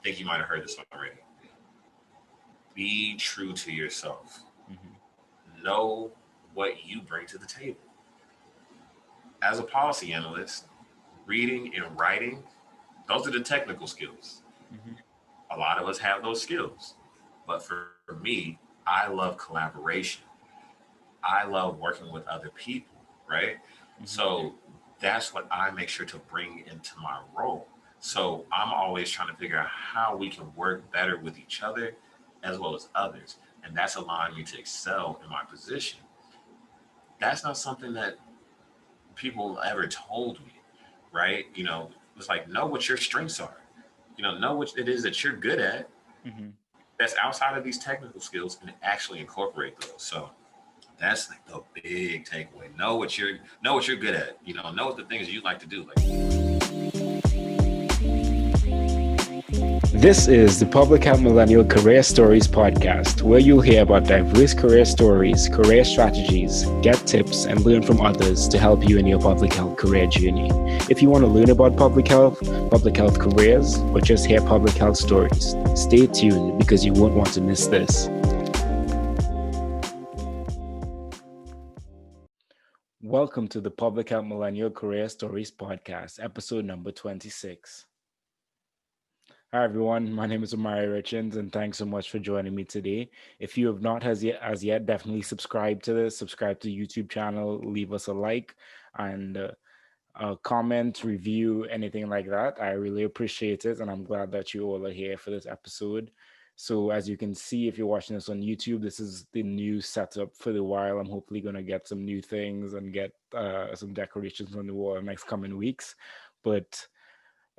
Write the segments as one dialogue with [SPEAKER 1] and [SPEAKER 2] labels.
[SPEAKER 1] think you might have heard this already. Be true to yourself.
[SPEAKER 2] Hmm.
[SPEAKER 1] Know what you bring to the table. As a policy analyst, reading and writing, those are the technical skills.
[SPEAKER 2] Hmm.
[SPEAKER 1] A lot of us have those skills. But for me, I love collaboration. I love working with other people, right?
[SPEAKER 2] Hmm.
[SPEAKER 1] So that's what I make sure to bring into my role. So I'm always trying to figure out how we can work better with each other as well as others. And that's allowing me to excel in my position. That's not something that people ever told me, right? It's like, know what your strengths are. Know what it is that you're good at
[SPEAKER 2] Hmm.
[SPEAKER 1] that's outside of these technical skills and actually incorporate those. So that's like the big takeaway. Know what you're good at. Know what the things you like to do. Like,
[SPEAKER 2] This is the Public Health Millennial Career Stories podcast, where you'll hear about diverse career stories, career strategies, get tips, and learn from others to help you in your public health career journey. If you want to learn about public health careers, or just hear public health stories, stay tuned because you won't want to miss this. Welcome to the Public Health Millennial Career Stories podcast, episode number 26. Hi everyone, my name is Amari Richards, and thanks so much for joining me today. If you have not as yet, definitely subscribe to this, subscribe to the YouTube channel, leave us a like, and a comment, review, anything like that. I really appreciate it, and I'm glad that you all are here for this episode. So as you can see, if you're watching this on YouTube, this is the new setup for the while. I'm hopefully gonna get some new things and get some decorations on the wall in the next coming weeks, but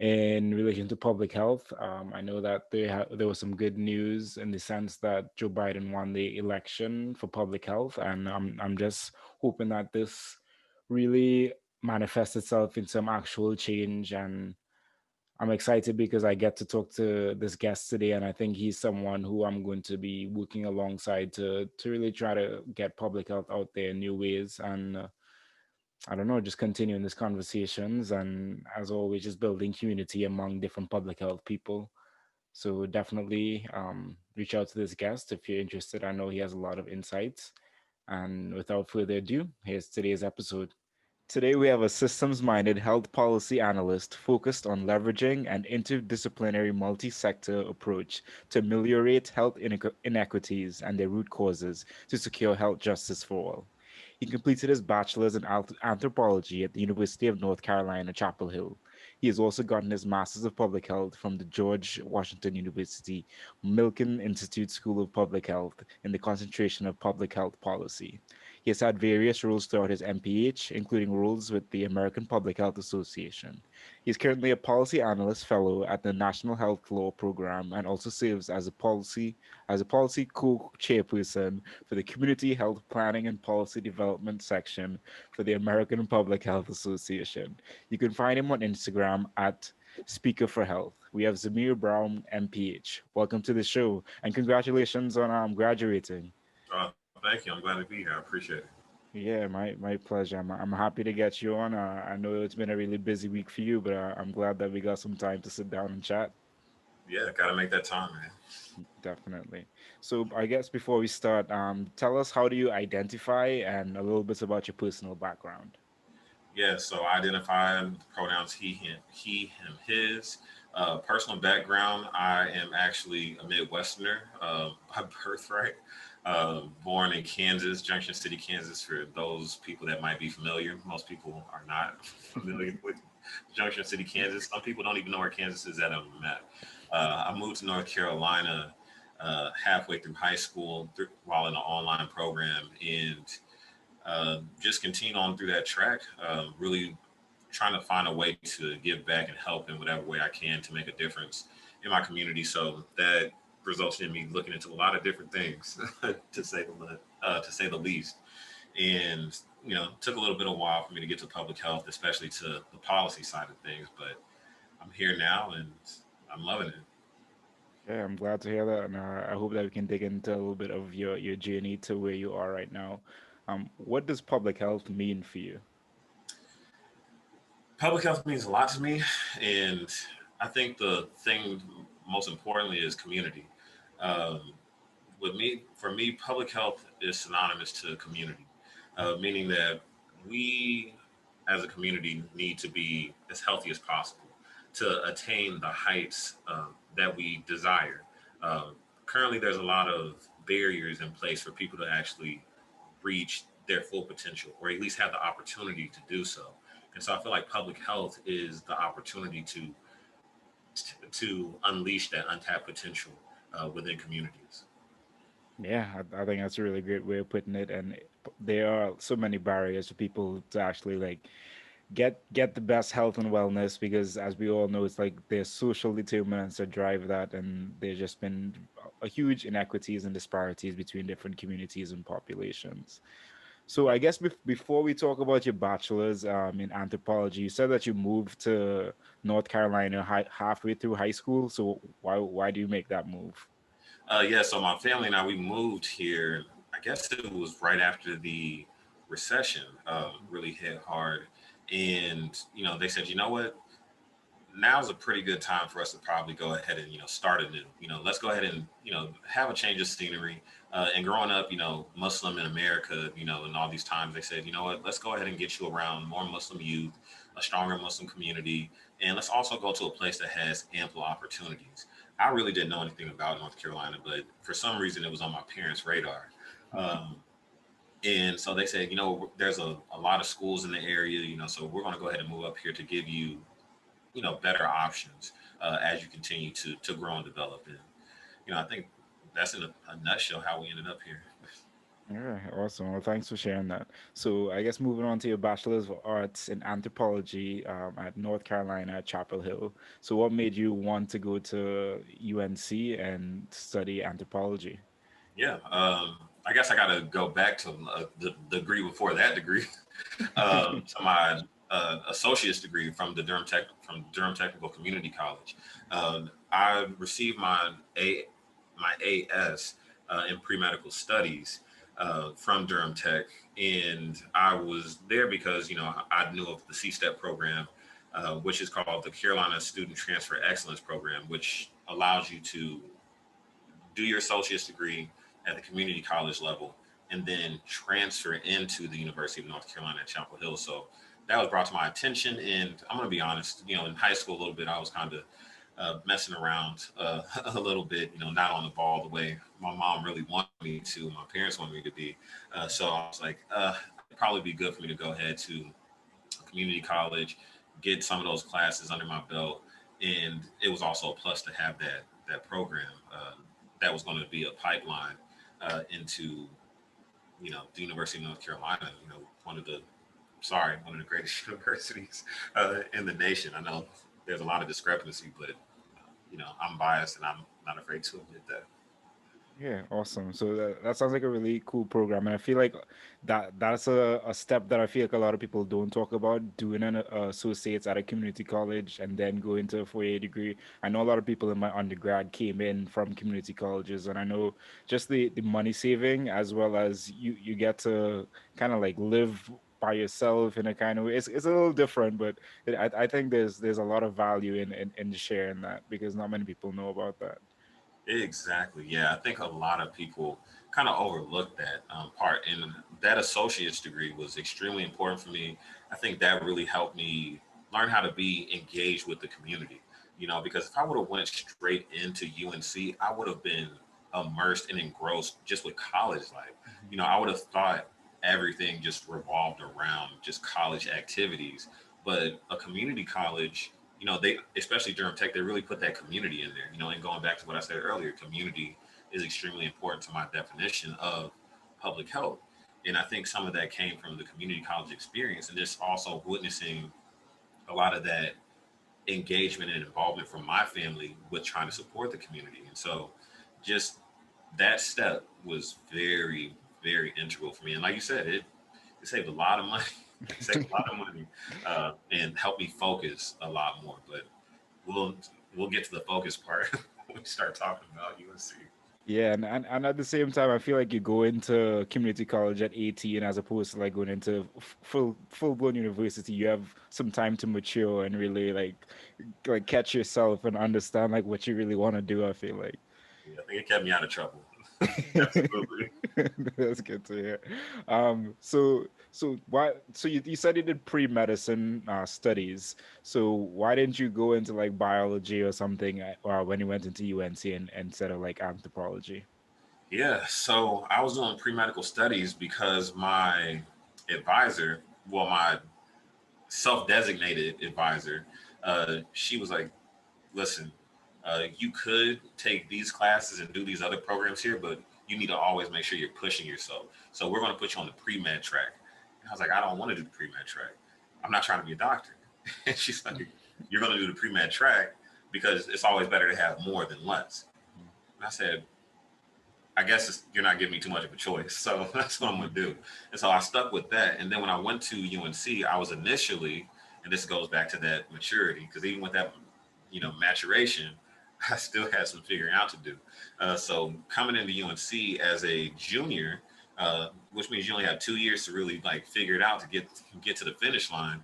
[SPEAKER 2] in relation to public health. I know that there was some good news in the sense that Joe Biden won the election for public health, and I'm just hoping that this really manifests itself in some actual change. And I'm excited because I get to talk to this guest today, and I think he's someone who I'm going to be working alongside to really try to get public health out there in new ways. And I don't know, just continuing these conversations and as always, just building community among different public health people. So definitely reach out to this guest if you're interested. I know he has a lot of insights. And without further ado, here's today's episode. Today, we have a systems minded health policy analyst focused on leveraging an interdisciplinary multi sector approach to ameliorate health inequities and their root causes to secure health justice for all. He completed his bachelor's in anthropology at the University of North Carolina, Chapel Hill. He has also gotten his master's of public health from the George Washington University Milken Institute School of Public Health in the concentration of public health policy. He has had various roles throughout his MPH, including roles with the American Public Health Association. He is currently a policy analyst fellow at the National Health Law Program and also serves as a policy co-chairperson for the Community Health Planning and Policy Development section for the American Public Health Association. You can find him on Instagram at Speaker for Health. We have Zamir MPH. Welcome to the show and congratulations on graduating.
[SPEAKER 1] thank you. I'm glad to be here. I appreciate it.
[SPEAKER 2] Yeah, my pleasure. I'm happy to get you on. I know it's been a really busy week for you, but I'm glad that we got some time to sit down and chat.
[SPEAKER 1] Yeah, got to make that time, man.
[SPEAKER 2] Definitely. So I guess before we start, tell us how do you identify and a little bit about your personal background.
[SPEAKER 1] Yeah, so I identify pronouns him, his. Personal background, I am actually a Midwesterner by birthright. Born in Kansas, Junction City, Kansas, for those people that might be familiar. Most people are not familiar with Junction City, Kansas. Some people don't even know where Kansas is at on the map. I moved to North Carolina halfway through high school while in an online program, and just continue on through that track. Really trying to find a way to give back and help in whatever way I can to make a difference in my community. So that resulted in me looking into a lot of different things, to say the least. And took a little bit of a while for me to get to public health, especially to the policy side of things. But I'm here now, and I'm loving it.
[SPEAKER 2] Yeah, I'm glad to hear that, and I hope that we can dig into a little bit of your journey to where you are right now. What does public health mean for you?
[SPEAKER 1] Public health means a lot to me, and I think the thing most importantly is community. Um, for me, public health is synonymous to community, meaning that we as a community need to be as healthy as possible to attain the heights that we desire. Uh, Currently, there's a lot of barriers in place for people to actually reach their full potential, or at least have the opportunity to do so. And so I feel like public health is the opportunity to unleash that untapped potential within communities.
[SPEAKER 2] Yeah, I think that's a really great way of putting it. And there are so many barriers for people to actually like get the best health and wellness because, as we all know, it's like there's social determinants that drive that, and there's just been a huge inequities and disparities between different communities and populations. So I guess before we talk about your bachelor's in anthropology, you said that you moved to North Carolina halfway through high school. So why do you make that move?
[SPEAKER 1] Yeah, so my family and I, we moved here. I guess it was right after the recession really hit hard, and they said, you know what, now's a pretty good time for us to probably go ahead and start anew. Let's go ahead and have a change of scenery. And growing up, Muslim in America, and all these times they said, you know what, let's go ahead and get you around more Muslim youth, a stronger Muslim community, and let's also go to a place that has ample opportunities. I really didn't know anything about North Carolina, but for some reason it was on my parents' radar. Um, and so they said, there's a lot of schools in the area, so we're going to go ahead and move up here to give you better options as you continue to grow and develop. And I think that's in a nutshell how we ended up here.
[SPEAKER 2] All right, awesome. Well, thanks for sharing that. So, I guess moving on to your bachelor's of arts in anthropology at North Carolina at Chapel Hill. So, what made you want to go to UNC and study anthropology?
[SPEAKER 1] Yeah, I guess I got to go back to the degree before that degree, to my associate's degree from Durham Technical Community College. I received my AS in pre medical studies from Durham Tech, and I was there because I knew of the C-STEP program, which is called the Carolina Student Transfer Excellence Program, which allows you to do your associate's degree at the community college level and then transfer into the University of North Carolina at Chapel Hill. So that was brought to my attention. And I'm going to be honest, in high school a little bit, I was kind of messing around a little bit, not on the ball the way my mom really wanted me to, my parents wanted me to be. So I was like, it'd probably be good for me to go ahead to a community college, get some of those classes under my belt. And it was also a plus to have that program that was going to be a pipeline into the University of North Carolina. One of the greatest universities in the nation. I know there's a lot of discrepancy, but I'm biased and I'm not afraid to admit that.
[SPEAKER 2] Yeah, awesome. So that sounds like a really cool program, and I feel like that's a step that I feel like a lot of people don't talk about doing an associates at a community college and then go into a 4-year degree. I know a lot of people in my undergrad came in from community colleges, and I know just the money saving as well as you get to kind of like live by yourself in a kind of way. It's a little different, but I think there's a lot of value in sharing that because not many people know about that.
[SPEAKER 1] Exactly. Yeah, I think a lot of people kind of overlook that part, and that associate's degree was extremely important for me. I think that really helped me learn how to be engaged with the community. Because if I would have went straight into UNC, I would have been immersed and engrossed just with college life. I would have thought everything just revolved around just college activities, but a community college, they, especially Durham Tech, they really put that community in there. And going back to what I said earlier, community is extremely important to my definition of public health. And I think some of that came from the community college experience and just also witnessing a lot of that engagement and involvement from my family with trying to support the community. And so just that step was very, very integral for me. And like you said, it saved a lot of money. It saved a lot of money and helped me focus a lot more. But we'll we'll get to the focus part when we start talking about UNC.
[SPEAKER 2] Yeah, and at the same time, I feel like you go into community college at 18 as opposed to like going into full blown university. You have some time to mature and really like catch yourself and understand like what you really want to do. I feel like.
[SPEAKER 1] Yeah, I think it kept me out of trouble. Absolutely.
[SPEAKER 2] That's good to hear. So you said you did pre-medicine studies. So why didn't you go into like biology or something, or when you went into UNC and instead of like anthropology?
[SPEAKER 1] Yeah, so I was doing pre-medical studies because my advisor, well, my self-designated advisor, she was like, listen, you could take these classes and do these other programs here, but you need to always make sure you're pushing yourself. So we're going to put you on the pre-med track. And I was like, I don't want to do the pre-med track. I'm not trying to be a doctor. And she's like, you're going to do the pre-med track because it's always better to have more than less. And I said, I guess you're not giving me too much of a choice. So that's what I'm going to do. And so I stuck with that. And then when I went to UNC, I was initially, and this goes back to that maturity, because even with that, maturation, I still had some figuring out to do. So coming into UNC as a junior, which means you only have 2 years to really like figure it out to get to the finish line.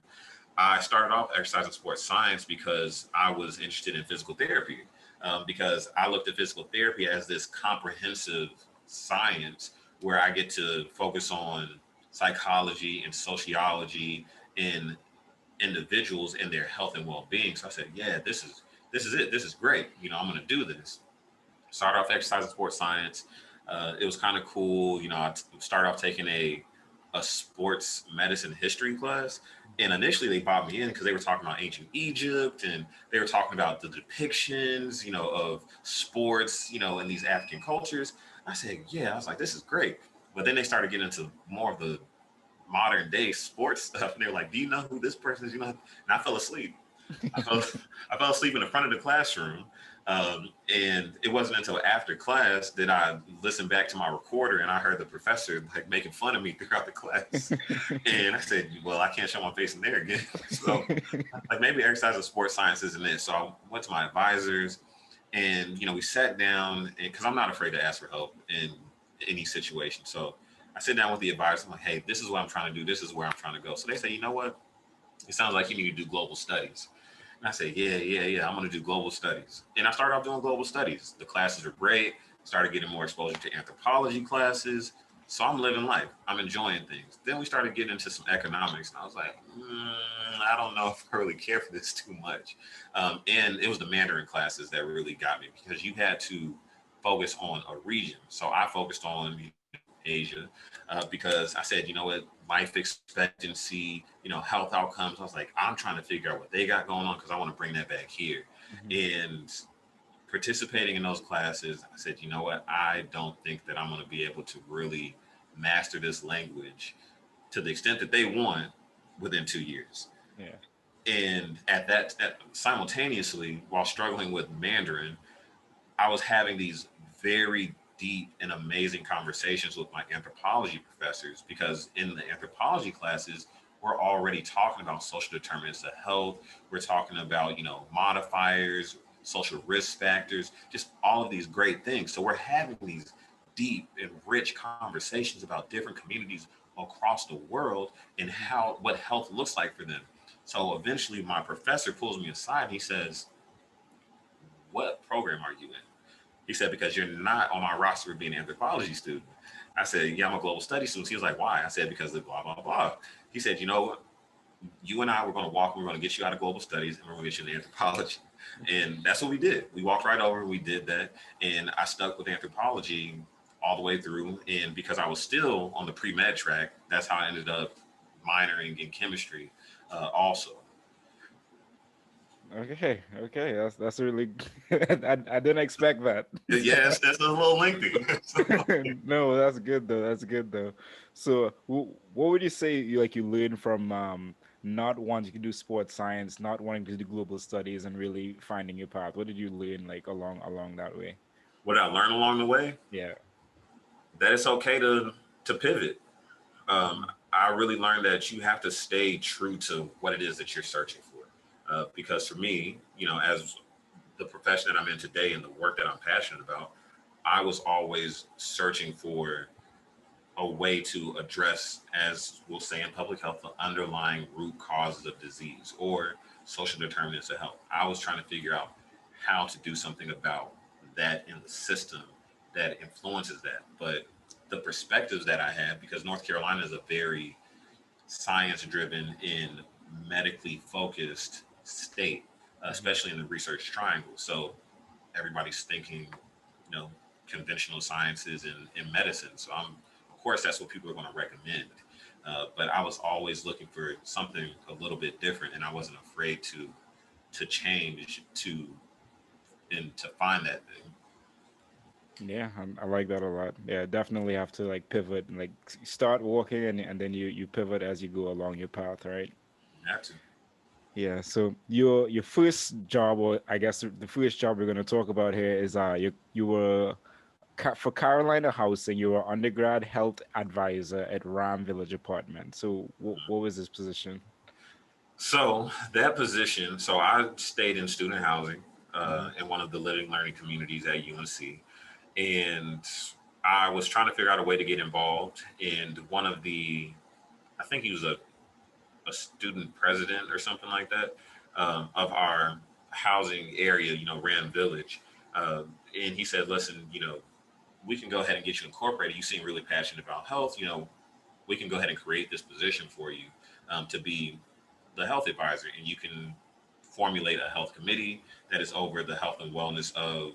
[SPEAKER 1] I started off exercise and sports science because I was interested in physical therapy. Because I looked at physical therapy as this comprehensive science where I get to focus on psychology and sociology in individuals and their health and well-being. So I said, yeah, this is it. This is great. I'm going to do this. Started off exercise and sports science. It was kind of cool. I started off taking a sports medicine history class. And initially they brought me in because they were talking about ancient Egypt and they were talking about the depictions, of sports, in these African cultures. I said, yeah, I was like, this is great. But then they started getting into more of the modern day sports stuff. And they were like, do you know who this person is? And I fell asleep. I fell, I fell asleep in the front of the classroom. And it wasn't until after class that I listened back to my recorder and I heard the professor like making fun of me throughout the class. And I said, well, I can't show my face in there again. So like maybe exercise and sports science isn't it. So I went to my advisors and, we sat down and because I'm not afraid to ask for help in any situation. So I sit down with the advisor. I'm like, hey, this is what I'm trying to do. This is where I'm trying to go. So they say, you know what? It sounds like you need to do global studies. And I said, yeah, I'm going to do global studies. And I started off doing global studies. The classes are great. Started getting more exposure to anthropology classes. So I'm living life. I'm enjoying things. Then we started getting into some economics. And I was like, I don't know if I really care for this too much. And it was the Mandarin classes that really got me because you had to focus on a region. So I focused on Asia, because I said, you know what, life expectancy, health outcomes. I was like, I'm trying to figure out what they got going on because I want to bring that back here.
[SPEAKER 2] Mhm.
[SPEAKER 1] And participating in those classes, I said, you know what, I don't think that I'm going to be able to really master this language to the extent that they want within 2 years.
[SPEAKER 2] Yeah.
[SPEAKER 1] And simultaneously, while struggling with Mandarin, I was having these very deep and amazing conversations with my anthropology professors because in the anthropology classes, we're already talking about social determinants of health. We're talking about, modifiers, social risk factors, just all of these great things. So we're having these deep and rich conversations about different communities across the world and what health looks like for them. So eventually my professor pulls me aside and he says, what program are you in? He said, because you're not on my roster of being an anthropology student. I said, yeah, I'm a global studies student. He was like, why? I said, because of blah, blah, blah. He said, you know what? You and I, we're going to walk, we're going to get you out of global studies and we're going to get you into anthropology. And that's what we did. We walked right over, we did that. And I stuck with anthropology all the way through. And because I was still on the pre-med track, that's how I ended up minoring in chemistry also.
[SPEAKER 2] Okay, that's really. I didn't expect that.
[SPEAKER 1] Yes, that's a little lengthy.
[SPEAKER 2] No, that's good though. That's good though. So, what would you say you learned from not wanting to do sports science, not wanting to do global studies, and really finding your path? What did you learn like along that way?
[SPEAKER 1] What I learned along the way,
[SPEAKER 2] Yeah.
[SPEAKER 1] that it's okay to pivot. Um,
[SPEAKER 2] Mhm.
[SPEAKER 1] I really learned that you have to stay true to what it is that you're searching for. Because for me, as the profession that I'm in today and the work that I'm passionate about, I was always searching for a way to address, as we'll say in public health, the underlying root causes of disease or social determinants of health. I was trying to figure out how to do something about that in the system that influences that. But the perspectives that I had, because North Carolina is a very science driven and medically focused state, especially in the research triangle. So everybody's thinking, you know, conventional sciences and medicine. So of course, that's what people are going to recommend. But I was always looking for something a little bit different, and I wasn't afraid to change to find that thing.
[SPEAKER 2] Yeah, I like that a lot. Yeah, definitely have to like pivot and like start walking and then you pivot as you go along your path, right?
[SPEAKER 1] You have to.
[SPEAKER 2] Yeah. So your first job, or I guess the first job we're gonna talk about here is you were for Carolina Housing, you were undergrad health advisor at Ram Village Apartment. So what was this position?
[SPEAKER 1] So that position, so I stayed in student housing
[SPEAKER 2] Hmm.
[SPEAKER 1] in one of the living learning communities at UNC, and I was trying to figure out a way to get involved. And one of the, I think he was a student president or something like that of our housing area, Ram Village. And he said, listen, we can go ahead and get you incorporated. You seem really passionate about health. We can go ahead and create this position for you to be the health advisor, and you can formulate a health committee that is over the health and wellness of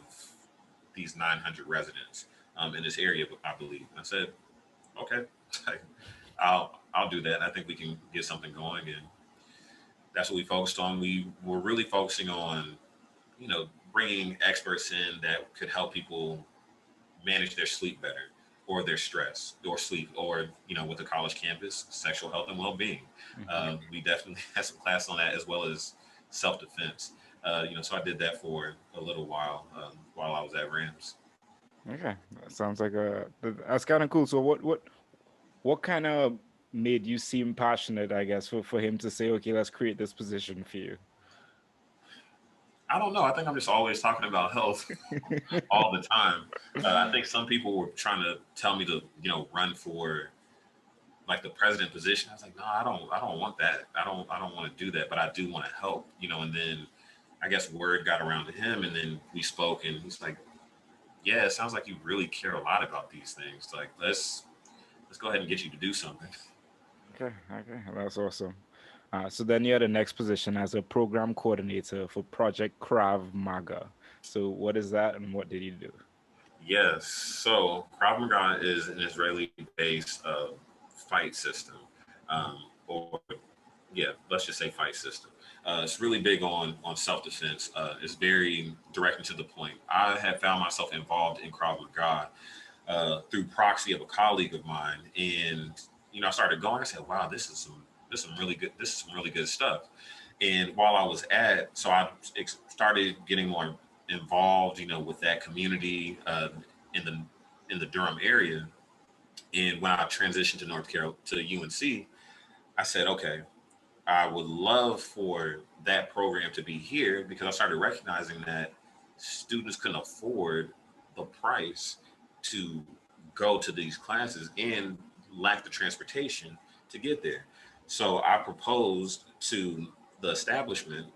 [SPEAKER 1] these 900 residents in this area, I believe. I said, okay, I'll do that. I think we can get something going, and that's what we focused on. We were really focusing on, bringing experts in that could help people manage their sleep better, or their stress, or sleep, or with the college campus, sexual health and well-being.
[SPEAKER 2] Hmm.
[SPEAKER 1] We definitely had some class on that, as well as self-defense. So I did that for a little while I was at Rams.
[SPEAKER 2] Okay, that sounds like that's kind of cool. So what kind of made you seem passionate, I guess, for him to say, okay, let's create this position for you?
[SPEAKER 1] I don't know. I think I'm just always talking about health all the time. I think some people were trying to tell me to, run for like the president position. I was like, no, I don't want that. I don't want to do that, but I do want to help, And then I guess word got around to him, and then we spoke, and he's like, yeah, it sounds like you really care a lot about these things. Like, let's go ahead and get you to do something.
[SPEAKER 2] Okay, okay, that's awesome. So then you had the next position as a program coordinator for Project Krav Maga. So what is that, and what did you do?
[SPEAKER 1] Yes. So Krav Maga is an Israeli-based fight system, or yeah, let's just say fight system. It's really big on self-defense. It's very direct and to the point. I had found myself involved in Krav Maga through proxy of a colleague of mine, and I started going. I said, "Wow, this is some really good. This is some really good stuff." And while I was so I started getting more involved, with that community in the Durham area. And when I transitioned to North Carolina to UNC, I said, okay, I would love for that program to be here, because I started recognizing that students couldn't afford the price to go to these classes and lack the transportation to get there. So I proposed to the establishment,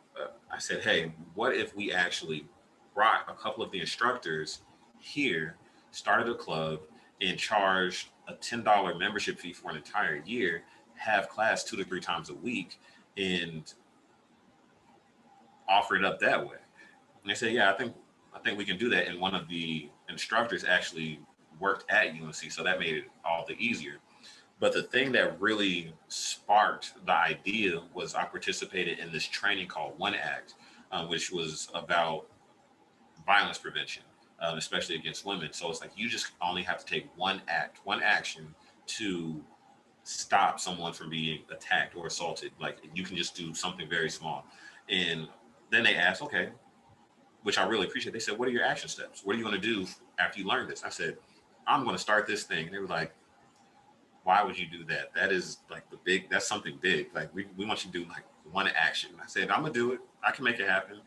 [SPEAKER 1] I said, hey, what if we actually brought a couple of the instructors here, started a club, and charged a $10 membership fee for an entire year, have class 2 to 3 times a week, and offer it up that way. And they said, yeah, I think we can do that. And one of the instructors actually worked at UNC, so that made it all the easier. But the thing that really sparked the idea was I participated in this training called One Act, which was about violence prevention, especially against women. So it's like you just only have to take one act, one action to stop someone from being attacked or assaulted. Like you can just do something very small. And then they asked, okay, which I really appreciate. They said, what are your action steps? What are you going to do after you learn this? I said, I'm going to start this thing. And they were like, why would you do that? That is like that's something big. Like we want you to do like one action. I said, I'm going to do it. I can make it happen.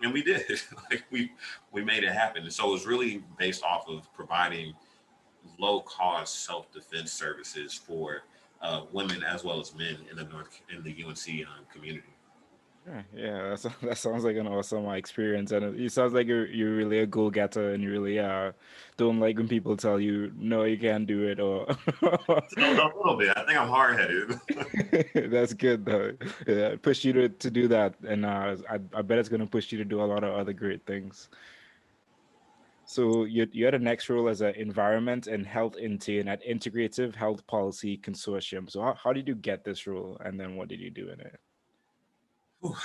[SPEAKER 1] and we did. Like we made it happen. And so it was really based off of providing low cost self defense services for women as well as men in the UNC community.
[SPEAKER 2] Yeah, yeah, that sounds like an awesome experience, and it sounds like you're really a go getter, and you really don't like when people tell you no, you can't do it, or
[SPEAKER 1] So a little bit. I think I'm hard headed.
[SPEAKER 2] that's good though. Yeah, it pushed you to do that, and I bet it's gonna push you to do a lot of other great things. So you had a next role as an environment and health intern at Integrative Health Policy Consortium. So how did you get this role, and then what did you do in it?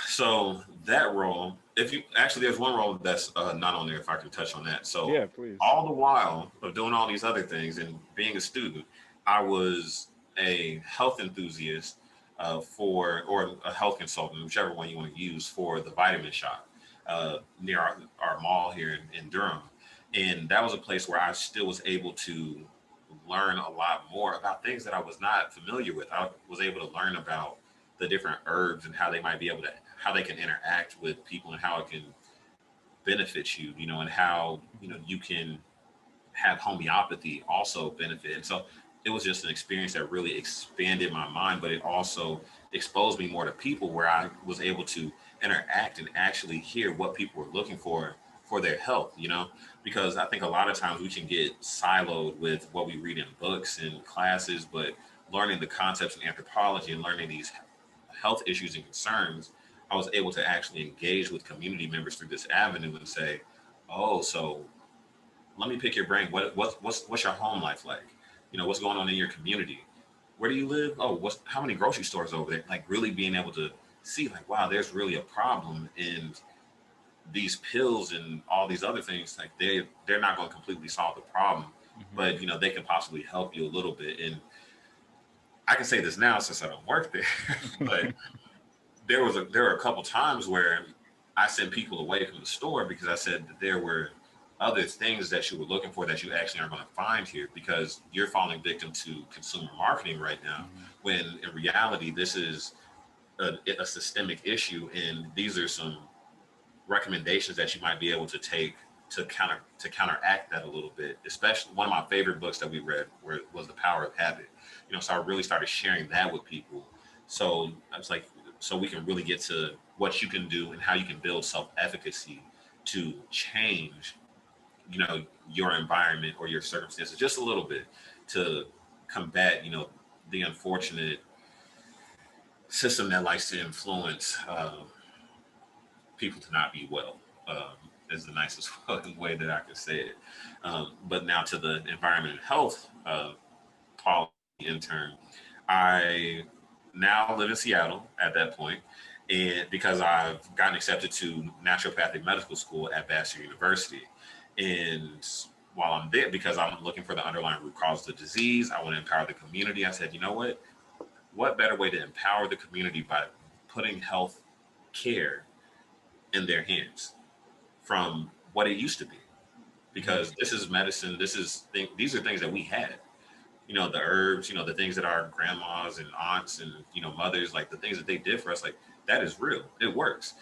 [SPEAKER 1] So that role, if you actually, there's one role that's not on there. If I can touch on that. So
[SPEAKER 2] Yeah, please.
[SPEAKER 1] all the while of doing all these other things and being a student, I was a health enthusiast or a health consultant, whichever one you want to use for the vitamin shop near our mall here in Durham, and that was a place where I still was able to learn a lot more about things that I was not familiar with. I was able to learn about the different herbs and how they might be able to how they can interact with people and how it can benefit you, and how you can have homeopathy also benefit. And so it was just an experience that really expanded my mind, but it also exposed me more to people where I was able to interact and actually hear what people were looking for their health, because I think a lot of times we can get siloed with what we read in books and classes, but learning the concepts in anthropology and learning these health issues and concerns, I was able to actually engage with community members through this avenue and say, "Oh, so let me pick your brain. What's your home life like? What's going on in your community? Where do you live? Oh, how many grocery stores over there?" Like really being able to see, like, wow, there's really a problem, and these pills and all these other things, like they're not going to completely solve the problem,
[SPEAKER 2] Hmm.
[SPEAKER 1] but they can possibly help you a little bit. And I can say this now since I don't work there, but there were a couple times where I sent people away from the store because I said that there were other things that you were looking for that you actually aren't going to find here because you're falling victim to consumer marketing right now.
[SPEAKER 2] Hmm.
[SPEAKER 1] When in reality, this is a systemic issue, and these are some recommendations that you might be able to take to counteract that a little bit. Especially one of my favorite books that we read was The Power of Habit. So I really started sharing that with people. So I was like, so we can really get to what you can do and how you can build self-efficacy to change, your environment or your circumstances just a little bit to combat, the unfortunate system that likes to influence people to not be well. Is the nicest way that I could say it. But now to the environment and health policy intern, I now live in Seattle at that point, and because I've gotten accepted to naturopathic medical school at Vassar University, and while I'm there, because I'm looking for the underlying root cause of the disease, I want to empower the community. I said, you know what? What better way to empower the community by putting health care in their hands from what it used to be? Because this is medicine. These are things that we had. The herbs, the things that our grandmas and aunts and mothers, like the things that they did for us, like that is real. It works.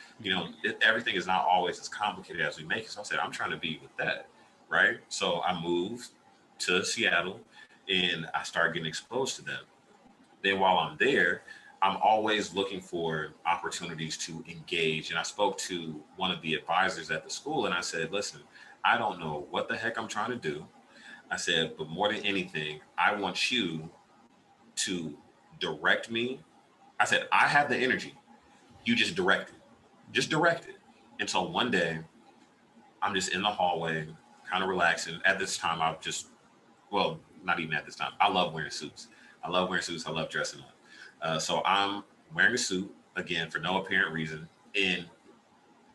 [SPEAKER 1] Everything is not always as complicated as we make it. So I said, I'm trying to be with that, right? So I moved to Seattle, and I started getting exposed to them. Then while I'm there, I'm always looking for opportunities to engage. And I spoke to one of the advisors at the school, and I said, listen, I don't know what the heck I'm trying to do. I said, but more than anything, I want you to direct me. I said, I have the energy. You just direct it. Just direct it. And so one day, I'm just in the hallway, kind of relaxing. At this time, well, not even at this time. I love wearing suits. I love wearing suits. I love dressing up. So I'm wearing a suit again for no apparent reason. And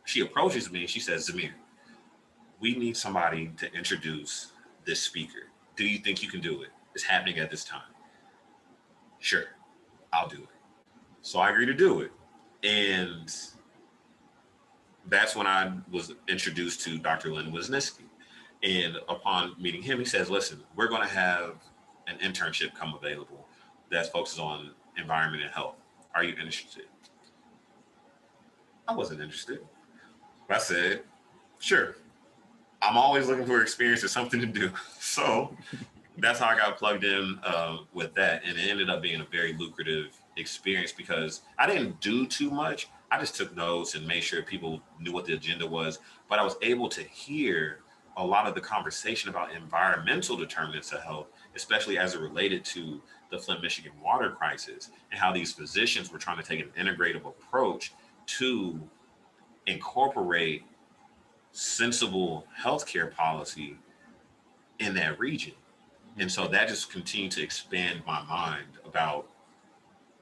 [SPEAKER 1] she approaches me and she says, Zamir, we need somebody to introduce this speaker. Do you think you can do it? It's happening at this time. Sure, I'll do it. So I agreed to do it. And that's when I was introduced to Dr. Len Wisniewski. And upon meeting him, he says, listen, we're going to have an internship come available that focuses on environment and health. Are you interested? I wasn't interested. I said, sure. I'm always looking for experience or something to do. So that's how I got plugged in with that. And it ended up being a very lucrative experience because I didn't do too much. I just took notes and made sure people knew what the agenda was. But I was able to hear a lot of the conversation about environmental determinants of health, especially as it related to the Flint, Michigan water crisis and how these physicians were trying to take an integrative approach to incorporate sensible healthcare policy in that region. And so that just continued to expand my mind about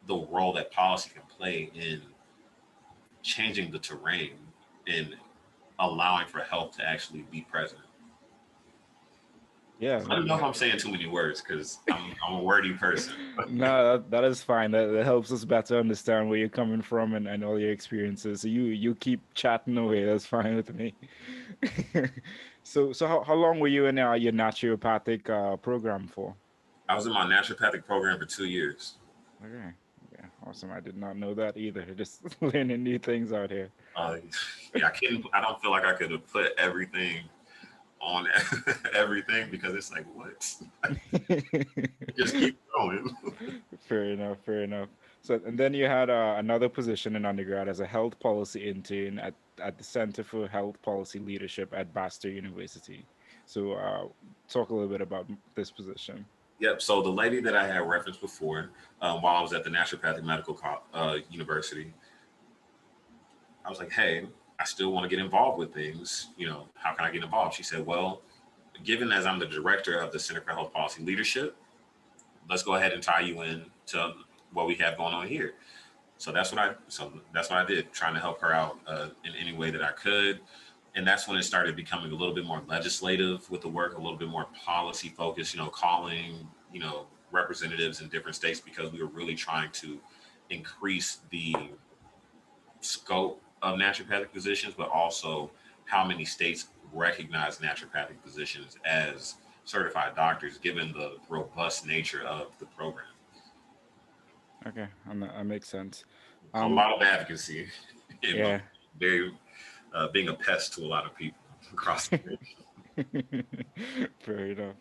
[SPEAKER 1] the role that policy can play in changing the terrain and allowing for health to actually be present.
[SPEAKER 2] Yeah,
[SPEAKER 1] I don't know if I'm saying too many words because I'm a wordy person.
[SPEAKER 2] no, that is fine. That helps us better understand where you're coming from and all your experiences. So you keep chatting away. That's fine with me. So how long were you in your naturopathic program for?
[SPEAKER 1] I was in my naturopathic program for 2 years.
[SPEAKER 2] Okay. Yeah, awesome. I did not know that either. Just learning new things out here.
[SPEAKER 1] Uh, yeah, I couldn't. I don't feel like I could have put everything on everything because it's like what? Just keep going.
[SPEAKER 2] Fair enough, fair enough. So, and then you had another position in undergrad as a health policy intern at the Center for Health Policy Leadership at Baxter University. So, talk a little bit about this position.
[SPEAKER 1] Yep. So the lady that I had referenced before, while I was at the Naturopathic Medical University, I was like, "Hey, I still want to get involved with things. How can I get involved?" She said, "Well, given as I'm the director of the Center for Health Policy Leadership, let's go ahead and tie you in to what we have going on here." So that's what I did, trying to help her out in any way that I could. And that's when it started becoming a little bit more legislative with the work, a little bit more policy focused, calling, representatives in different states because we were really trying to increase the scope of naturopathic positions, but also how many states recognize naturopathic positions as certified doctors, given the robust nature of the program.
[SPEAKER 2] Okay, that makes sense.
[SPEAKER 1] So a
[SPEAKER 2] Um,
[SPEAKER 1] lot of advocacy and
[SPEAKER 2] yeah.
[SPEAKER 1] very being a pest to a lot of people across the nation.
[SPEAKER 2] Fair enough.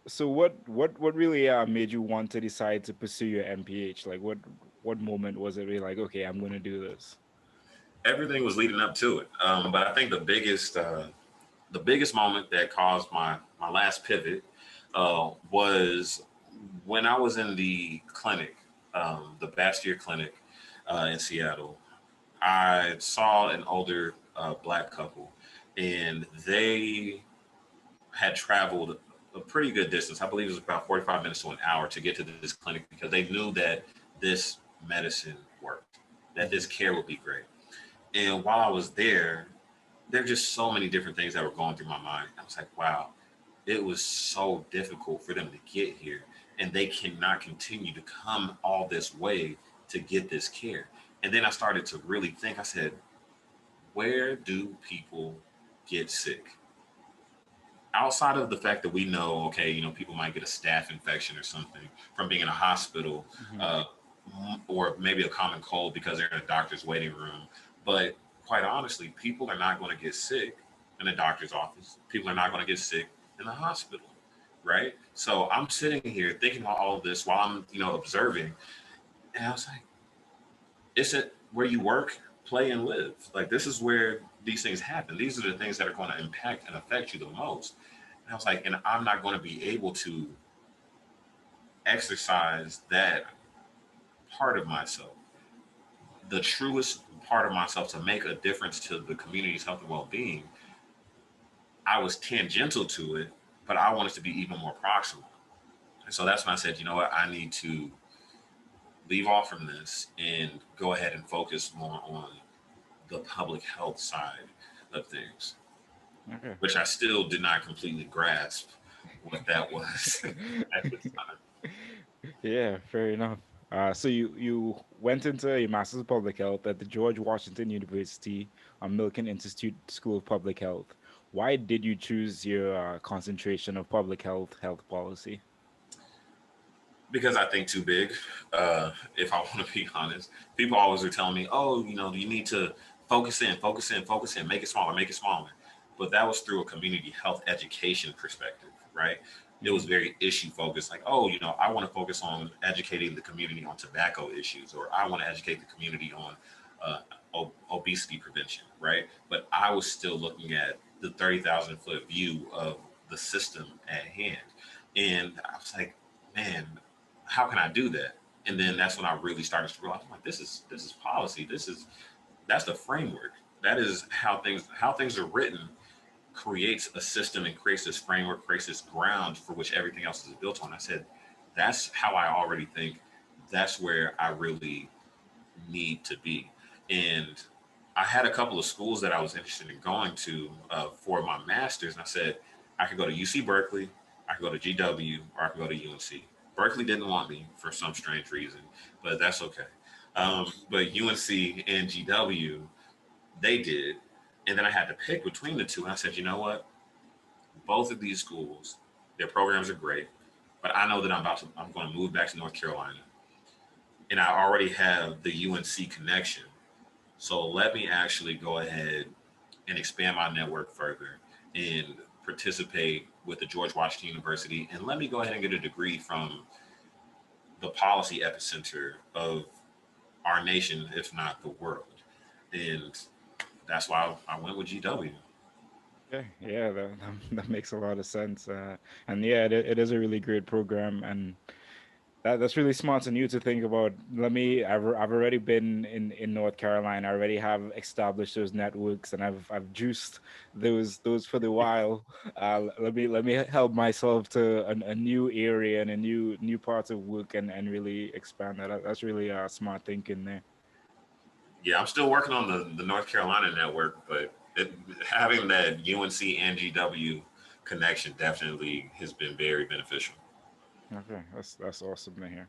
[SPEAKER 2] So what really made you want to decide to pursue your MPH? Like what moment was it really like, okay, I'm gonna do this?
[SPEAKER 1] Everything was leading up to it, but I think the biggest moment that caused my last pivot was when I was in the clinic, the Bastyr Clinic in Seattle. I saw an older black couple, and they had traveled a pretty good distance. I believe it was about 45 minutes to an hour to get to this clinic because they knew that this medicine worked, that this care would be great. And while I was there are just so many different things that were going through my mind. I was like, wow, it was so difficult for them to get here, and they cannot continue to come all this way to get this care. And then I started to really think, I said, where do people get sick? Outside of the fact that we know, okay, people might get a staph infection or something from being in a hospital,
[SPEAKER 2] Hmm.
[SPEAKER 1] uh, or maybe a common cold because they're in a doctor's waiting room. But quite honestly, people are not going to get sick in a doctor's office. People are not going to get sick in the hospital, right? So I'm sitting here thinking about all of this while I'm, observing, and I was like, it's where you work, play, and live. Like this is where these things happen. These are the things that are going to impact and affect you the most. And I was like, and I'm not going to be able to exercise that part of myself, the truest part of myself, to make a difference to the community's health and well-being. I was tangential to it, but I wanted to be even more proximal. And so that's when I said, you know what, I need to leave off from this and go ahead and focus more on the public health side of things,
[SPEAKER 2] Okay.
[SPEAKER 1] which I still did not completely grasp what that was at the time.
[SPEAKER 2] Yeah, fair enough. So you went into a master's of public health at the George Washington University Milken Institute School of Public Health. Why did you choose your concentration of public health policy?
[SPEAKER 1] Because I think too big. If I want to be honest, people always are telling me, "Oh, you need to focus in, make it smaller, make it smaller. But that was through a community health education perspective, right? It was
[SPEAKER 2] Mm-hmm.
[SPEAKER 1] very issue focused, like, oh, I want to focus on educating the community on tobacco issues, or I want to educate the community on uh, obesity prevention, right? But I was still looking at the 30,000 foot view of the system at hand. And I was like, man, how can I do that? And then that's when I really started to realize, I'm like, this is policy. That's the framework. That is how things are written, creates a system and creates this framework, creates this ground for which everything else is built on. I said, that's how I already think. That's where I really need to be. And I had a couple of schools that I was interested in going to for my master's. And I said, I could go to UC Berkeley, I could go to GW, or I could go to UNC. Berkeley didn't want me for some strange reason, but that's okay. But UNC and GW, they did. And then I had to pick between the two. And I said, you know what? Both of these schools, their programs are great, but I know that I'm going to move back to North Carolina, and I already have the UNC connection. So let me actually go ahead and expand my network further and participate with the George Washington University, and let me go ahead and get a degree from the policy epicenter of our nation, if not the world. And that's why I went with GW.
[SPEAKER 2] Yeah, yeah, that makes a lot of sense. And yeah, it is a really great program, and that's really smart on you to think about. I've already been in North Carolina. I already have established those networks, and I've juiced those for the while. Let me help myself to a new area and a new part of work, and really expand that. That's really smart thinking there.
[SPEAKER 1] Yeah, I'm still working on the North Carolina network, but having that UNC and GW connection definitely has been very beneficial.
[SPEAKER 2] Okay, that's awesome to hear.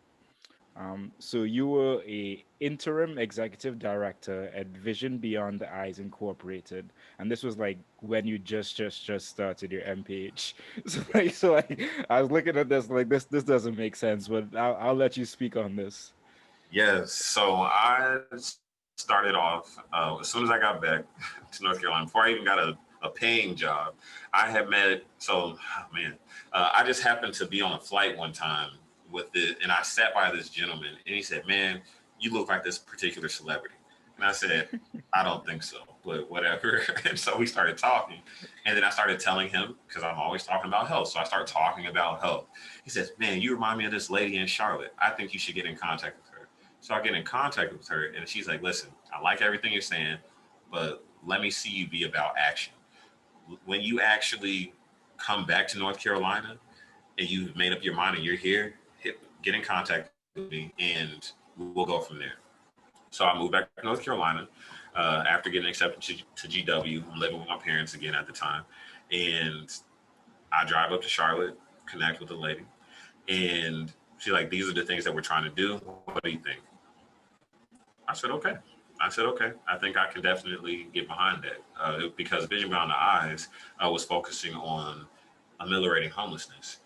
[SPEAKER 2] So you were a interim executive director at Vision Beyond the Eyes Incorporated, and this was like when you just started your MPH. So I was looking at this like this doesn't make sense, but I'll let you speak on this.
[SPEAKER 1] Yes, so I started off as soon as I got back to North Carolina. Before I even got a paying job, I had met. So, oh, man, I just happened to be on a flight one time with it, and I sat by this gentleman, and he said, "Man, you look like this particular celebrity." And I said, "I don't think so, but whatever." And so we started talking, and then I started telling him because I'm always talking about health. So I started talking about health. He says, "Man, you remind me of this lady in Charlotte. I think you should get in contact with her." So I get in contact with her, and she's like, "Listen, I like everything you're saying, but let me see you be about action. When you actually come back to North Carolina and you've made up your mind and you're here, get in contact with me, and we'll go from there." So I moved back to North Carolina after getting accepted to GW. I'm living with my parents again at the time, and I drive up to Charlotte, connect with the lady, and she's like, "These are the things that we're trying to do. What do you think?" I said, "Okay." "Okay. I think I can definitely get behind that because Vision Beyond the Eyes was focusing on ameliorating homelessness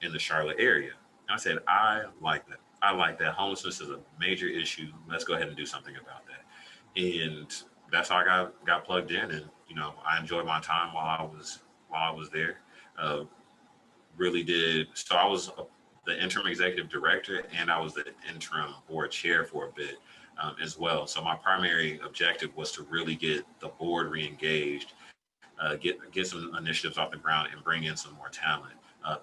[SPEAKER 1] in the Charlotte area." And I said, "I like that. I like that. Homelessness is a major issue. Let's go ahead and do something about that." And that's how I got plugged in, and I enjoyed my time while I was there. Uh, Really did. So I was the interim executive director, and I was the interim board chair for a bit as well. So my primary objective was to really get the board re-engaged, get some initiatives off the ground, and bring in some more talent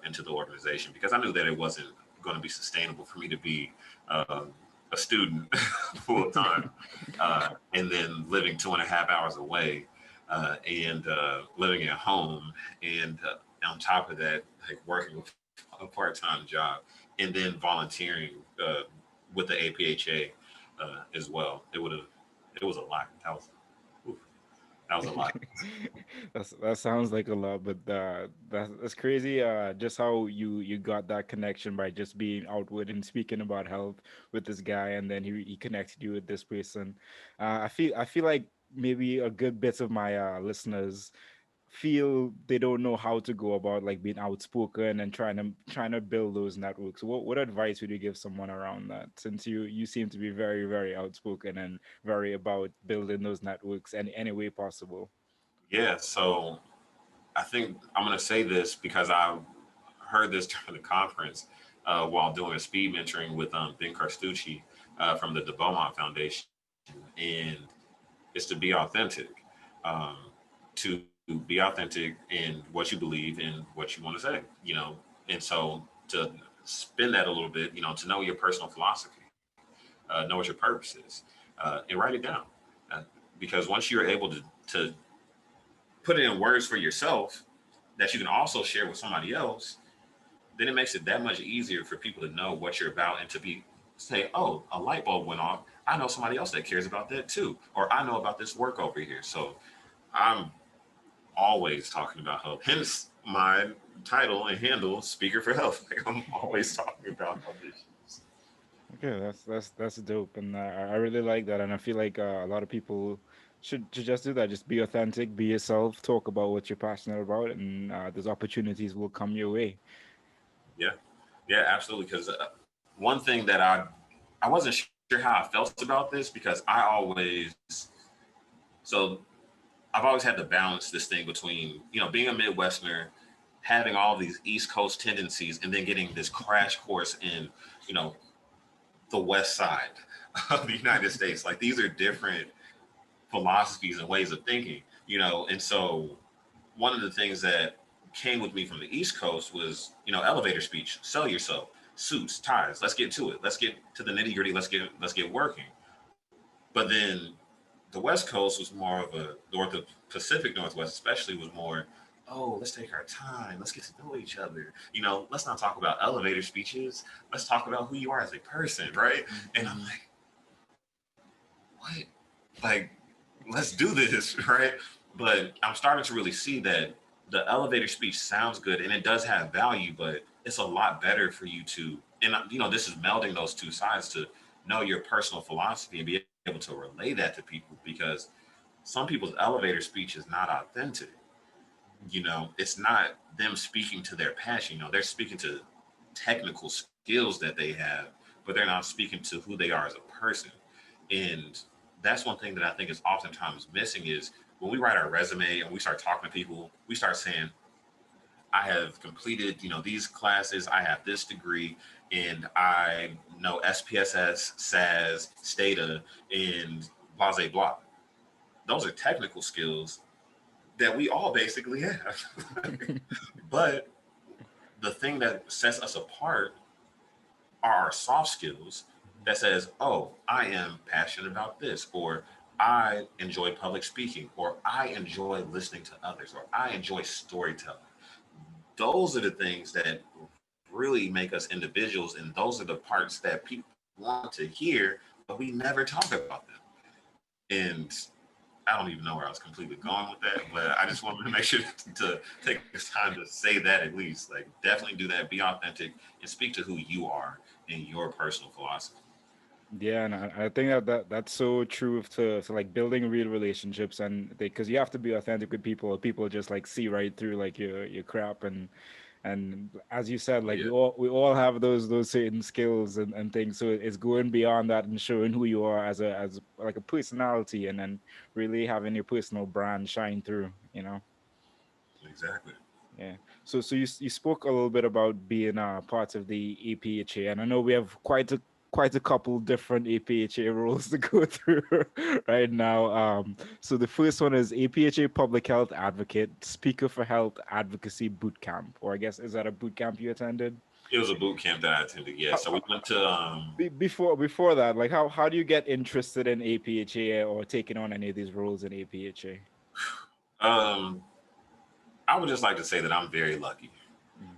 [SPEAKER 1] into the organization because I knew that it wasn't going to be sustainable for me to be a student full time and then living 2.5 hours away and living at home and on top of that, like working a part-time job and then volunteering with the APHA as well. It was a lot. Oof, that was a lot.
[SPEAKER 2] That sounds like a lot, but that's crazy. Just how you got that connection by just being outward and speaking about health with this guy, and then he connected you with this person. I feel like maybe a good bit of my listeners feel they don't know how to go about like being outspoken and trying to build those networks. What advice would you give someone around that, since you seem to be very, very outspoken and very about building those networks any way possible?
[SPEAKER 1] Yeah, so I think I'm going to say this because I heard this during the conference while doing a speed mentoring with Ben Carstucci from the De Beaumont Foundation. And it's to be authentic, um, to be authentic in what you believe and what you want to say, And so to spin that a little bit, to know your personal philosophy, know what your purpose is, and write it down. Uh, because once you're able to put it in words for yourself that you can also share with somebody else, then it makes it that much easier for people to know what you're about and to be say, oh, a light bulb went off. I know somebody else that cares about that too, or I know about this work over here. So I'm always talking about health. Hence my title and handle, Speaker for Health. Like I'm always talking about health issues.
[SPEAKER 2] Okay, that's dope, and I really like that, and I feel like a lot of people should just do that. Just be authentic, be yourself, talk about what you're passionate about, and those opportunities will come your way.
[SPEAKER 1] Yeah, yeah, absolutely. Because one thing that I wasn't sure how I felt about this because I always so I've always had to balance this thing between, being a Midwesterner, having all these East Coast tendencies, and then getting this crash course in, you know, the West Side of the United States. Like these are different philosophies and ways of thinking, And so one of the things that came with me from the East Coast was, elevator speech, sell yourself, suits, ties. Let's get to it. Let's get to the nitty gritty. Let's get working. But then the West Coast was more of the Pacific Northwest, especially, was more, oh, let's take our time. Let's get to know each other. Let's not talk about elevator speeches. Let's talk about who you are as a person, right? And I'm
[SPEAKER 2] Mm-hmm.
[SPEAKER 1] like, what? Like, let's do this, right? But I'm starting to really see that the elevator speech sounds good and it does have value, but it's a lot better for you to, and this is melding those two sides to know your personal philosophy and be able to relay that to people because some people's elevator speech is not authentic. It's not them speaking to their passion. They're speaking to technical skills that they have, but they're not speaking to who they are as a person. And that's one thing that I think is oftentimes missing is when we write our resume and we start talking to people, we start saying, I have completed, these classes, I have this degree, and I know SPSS, SAS, STATA, and blah, blah, blah. Those are technical skills that we all basically have. But the thing that sets us apart are our soft skills that says, oh, I am passionate about this, or I enjoy public speaking, or I enjoy listening to others, or I enjoy storytelling. Those are the things that really make us individuals, and those are the parts that people want to hear, but we never talk about them. And I don't even know where I was completely going with that, but I just wanted to make sure to take this time to say that at least. Like, definitely do that, be authentic, and speak to who you are in your personal philosophy.
[SPEAKER 2] Yeah, and I think that's so true to like building real relationships, and because you have to be authentic with people, or people just like see right through like your crap, and as you said,
[SPEAKER 1] Oh,
[SPEAKER 2] like
[SPEAKER 1] yeah,
[SPEAKER 2] we all have those certain skills and things, so it's going beyond that and showing who you are as like a personality, and then really having your personal brand shine through.
[SPEAKER 1] exactly.
[SPEAKER 2] Yeah. So you spoke a little bit about being part of the APHA, and I know we have quite a couple different APHA roles to go through right now. So the first one is APHA Public Health Advocate, Speaker for Health Advocacy Boot Camp, or I guess is that a boot camp you attended?
[SPEAKER 1] It was a boot camp that I attended. Yeah,
[SPEAKER 2] How,
[SPEAKER 1] so we went to.
[SPEAKER 2] before that, like how do you get interested in APHA or taking on any of these roles in APHA?
[SPEAKER 1] Um, I would just like to say that I'm very lucky.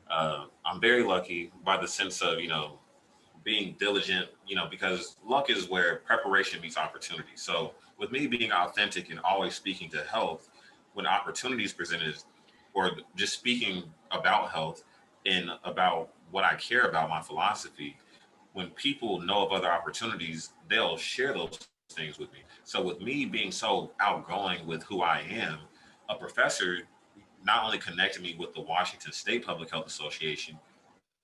[SPEAKER 1] I'm very lucky by the sense of being diligent, because luck is where preparation meets opportunity. So with me being authentic and always speaking to health, when opportunities presented, or just speaking about health and about what I care about, my philosophy, when people know of other opportunities, they'll share those things with me. So with me being so outgoing with who I am, a professor, not only connected me with the Washington State Public Health Association,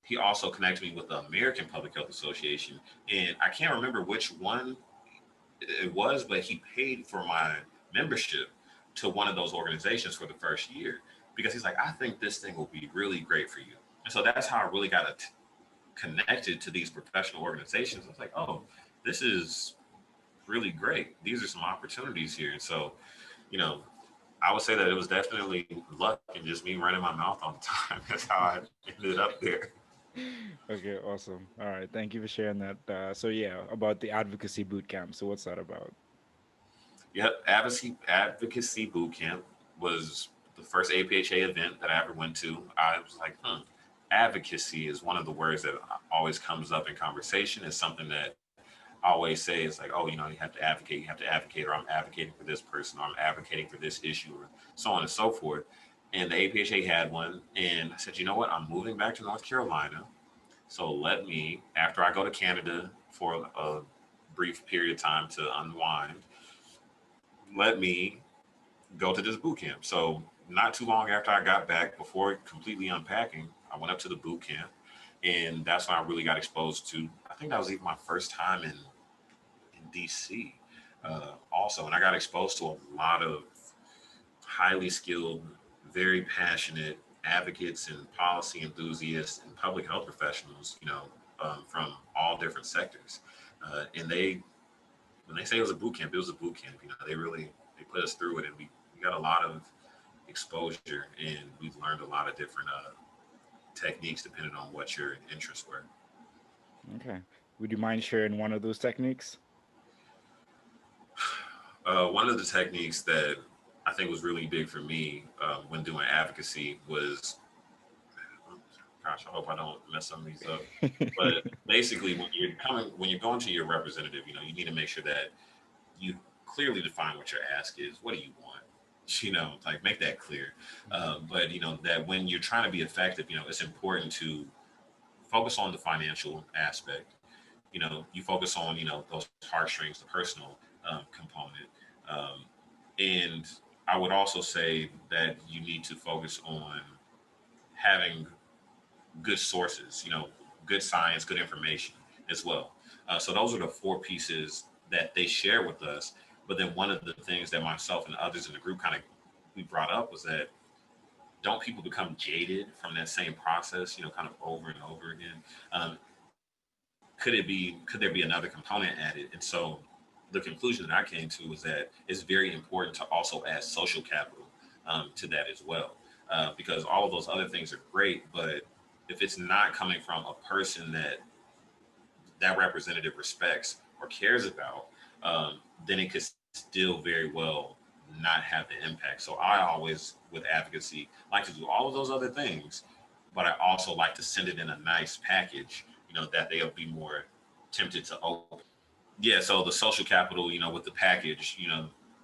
[SPEAKER 1] he also connected me with the American Public Health Association. And I can't remember which one it was, but he paid for my membership to one of those organizations for the first year because he's like, I think this thing will be really great for you. And so that's how I really got connected to these professional organizations. I was like, oh, this is really great. These are some opportunities here. And so, you know, I would say that it was definitely luck and just me running my mouth all the time. That's how I ended up there.
[SPEAKER 2] Okay, awesome. All right, thank you for sharing that. So yeah, about the advocacy boot camp. So what's that about?
[SPEAKER 1] Yep, advocacy boot camp was the first APHA event that I ever went to. I was like, advocacy is one of the words that always comes up in conversation. It's something that I always say. It's like, oh, you have to advocate, or I'm advocating for this person, or I'm advocating for this issue, or so on and so forth. And the APHA had one, and I said, you know what? I'm moving back to North Carolina, so let me, after I go to Canada for a brief period of time to unwind, let me go to this boot camp. So not too long after I got back, before completely unpacking, I went up to the boot camp, and that's when I really got exposed to. I think that was even my first time in DC, also, and I got exposed to a lot of highly skilled, very passionate advocates and policy enthusiasts and public health professionals. From all different sectors, and they when they say it was a boot camp, it was a boot camp. They put us through it, and we got a lot of exposure, and we've learned a lot of different techniques depending on what your interests were.
[SPEAKER 2] Okay. Would you mind sharing one of those techniques?
[SPEAKER 1] One of the techniques that I think was really big for me when doing advocacy was, gosh, I hope I don't mess some of these up. But basically, when you're going to your representative, you need to make sure that you clearly define what your ask is. What do you want? Like make that clear. But that when you're trying to be effective, it's important to focus on the financial aspect. You focus on those heartstrings, the personal component, um, and I would also say that you need to focus on having good sources, good science, good information as well. So those are the four pieces that they share with us. But then one of the things that myself and others in the group kind of we brought up was that don't people become jaded from that same process, kind of over and over again? Um, could there be another component added? And so the conclusion that I came to was that it's very important to also add social capital to that as well, because all of those other things are great, but if it's not coming from a person that representative respects or cares about, then it could still very well not have the impact. So I always, with advocacy, like to do all of those other things, but I also like to send it in a nice package, that they'll be more tempted to open. Yeah, so the social capital, with the package,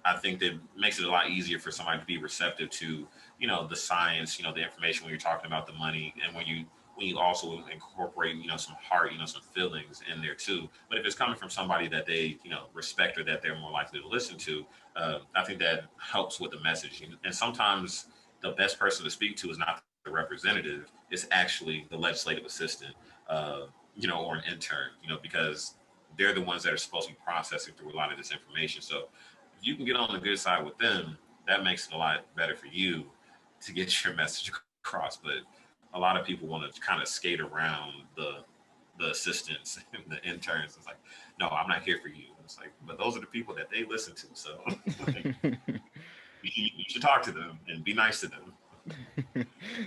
[SPEAKER 1] I think that makes it a lot easier for somebody to be receptive to, the science, the information when you're talking about the money, and when you also incorporate, some heart, some feelings in there too. But if it's coming from somebody that they, respect or that they're more likely to listen to, I think that helps with the messaging. And sometimes the best person to speak to is not the representative; it's actually the legislative assistant, or an intern, because they're the ones that are supposed to be processing through a lot of this information. So if you can get on the good side with them, that makes it a lot better for you to get your message across. But a lot of people want to kind of skate around the assistants and the interns. It's like, no, I'm not here for you. It's like, but those are the people that they listen to. So you should talk to them and be nice to them.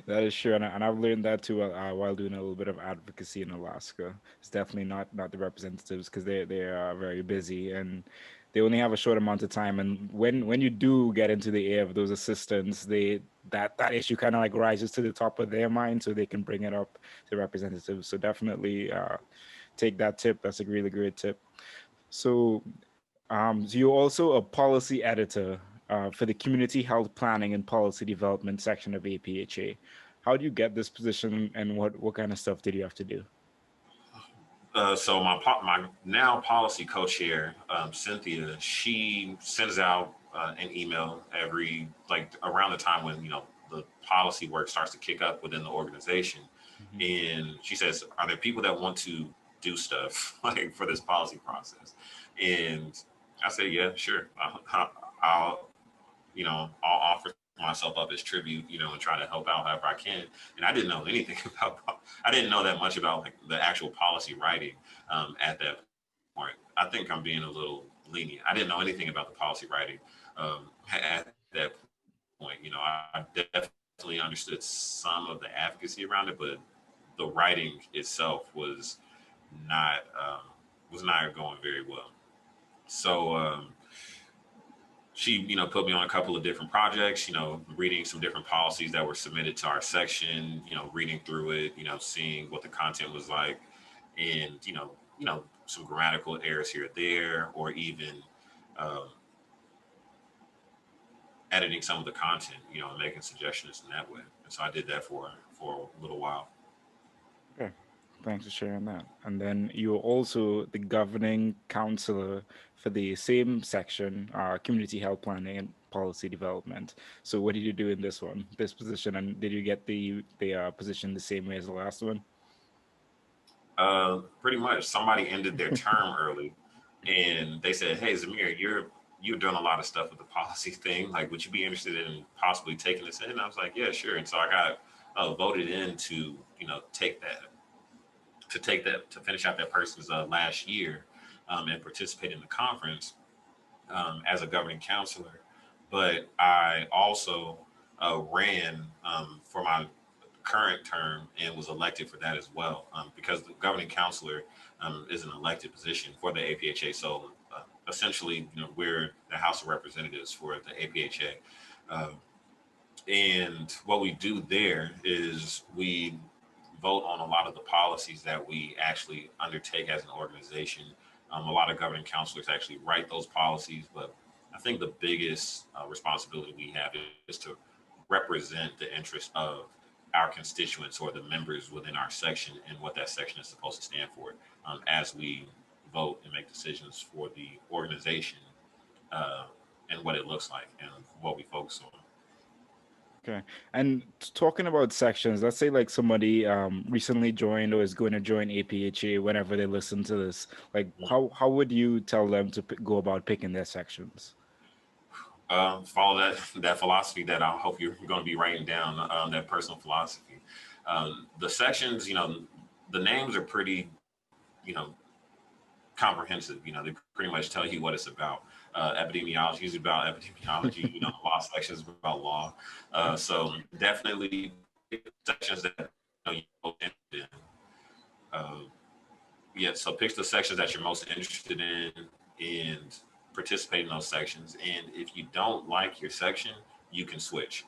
[SPEAKER 2] That is true, and I've learned that too while doing a little bit of advocacy in Alaska. It's definitely not the representatives because they are very busy and they only have a short amount of time. And when you do get into the ear of those assistants, that issue kind of like rises to the top of their mind, so they can bring it up to representatives. So definitely take that tip. That's a really great tip. So you're also a policy editor for the Community Health Planning and Policy Development section of APHA. How do you get this position, and what kind of stuff did you have to do?
[SPEAKER 1] So my now policy co-chair, Cynthia, she sends out an email every, like, around the time when the policy work starts to kick up within the organization.
[SPEAKER 2] Mhm.
[SPEAKER 1] And she says, "Are there people that want to do stuff like for this policy process?" And I said, "Yeah, sure. I'll I'll offer myself up as tribute, and try to help out however I can." And I didn't know anything I didn't know that much about like the actual policy writing at that point. I think I'm being a little lenient. I didn't know anything about the policy writing at that point. I definitely understood some of the advocacy around it, but the writing itself not was not going very well. So she, put me on a couple of different projects, reading some different policies that were submitted to our section, reading through it, seeing what the content was like, and, some grammatical errors here or there, or even um, editing some of the content, and making suggestions in that way. And so I did that for a little while.
[SPEAKER 2] Okay. Thanks for sharing that. And then you're also the governing counselor for the same section, community health planning and policy development. So what did you do in this position, and did you get the position the same way as the last one?
[SPEAKER 1] Pretty much, somebody ended their term early, and they said, "Hey, Zamir, you're doing a lot of stuff with the policy thing. Like, would you be interested in possibly taking this in?" And I was like, "Yeah, sure." And so I got voted in to take that to finish out that person's last year and participate in the conference as a governing counselor. But I also ran for my current term and was elected for that as well, because the governing counselor is an elected position for the APHA. So essentially, we're the House of Representatives for the APHA. Uh, and what we do there is we vote on a lot of the policies that we actually undertake as an organization. A lot of governing counselors actually write those policies, but I think the biggest responsibility we have is to represent the interest of our constituents or the members within our section and what that section is supposed to stand for as we vote and make decisions for the organization uh, and what it looks like and what we focus on.
[SPEAKER 2] Okay. And talking about sections, let's say like somebody recently joined or is going to join APHA whenever they listen to this. Like, how would you tell them to go about picking their sections?
[SPEAKER 1] Follow that philosophy that I hope you're going to be writing down, that personal philosophy. The sections, the names are pretty, you know, comprehensive. They pretty much tell you what it's about. Epidemiology is about epidemiology. The law section is about law. So definitely sections that you're most interested in. Yeah, so pick the sections that you're most interested in and participate in those sections. And if you don't like your section, you can switch.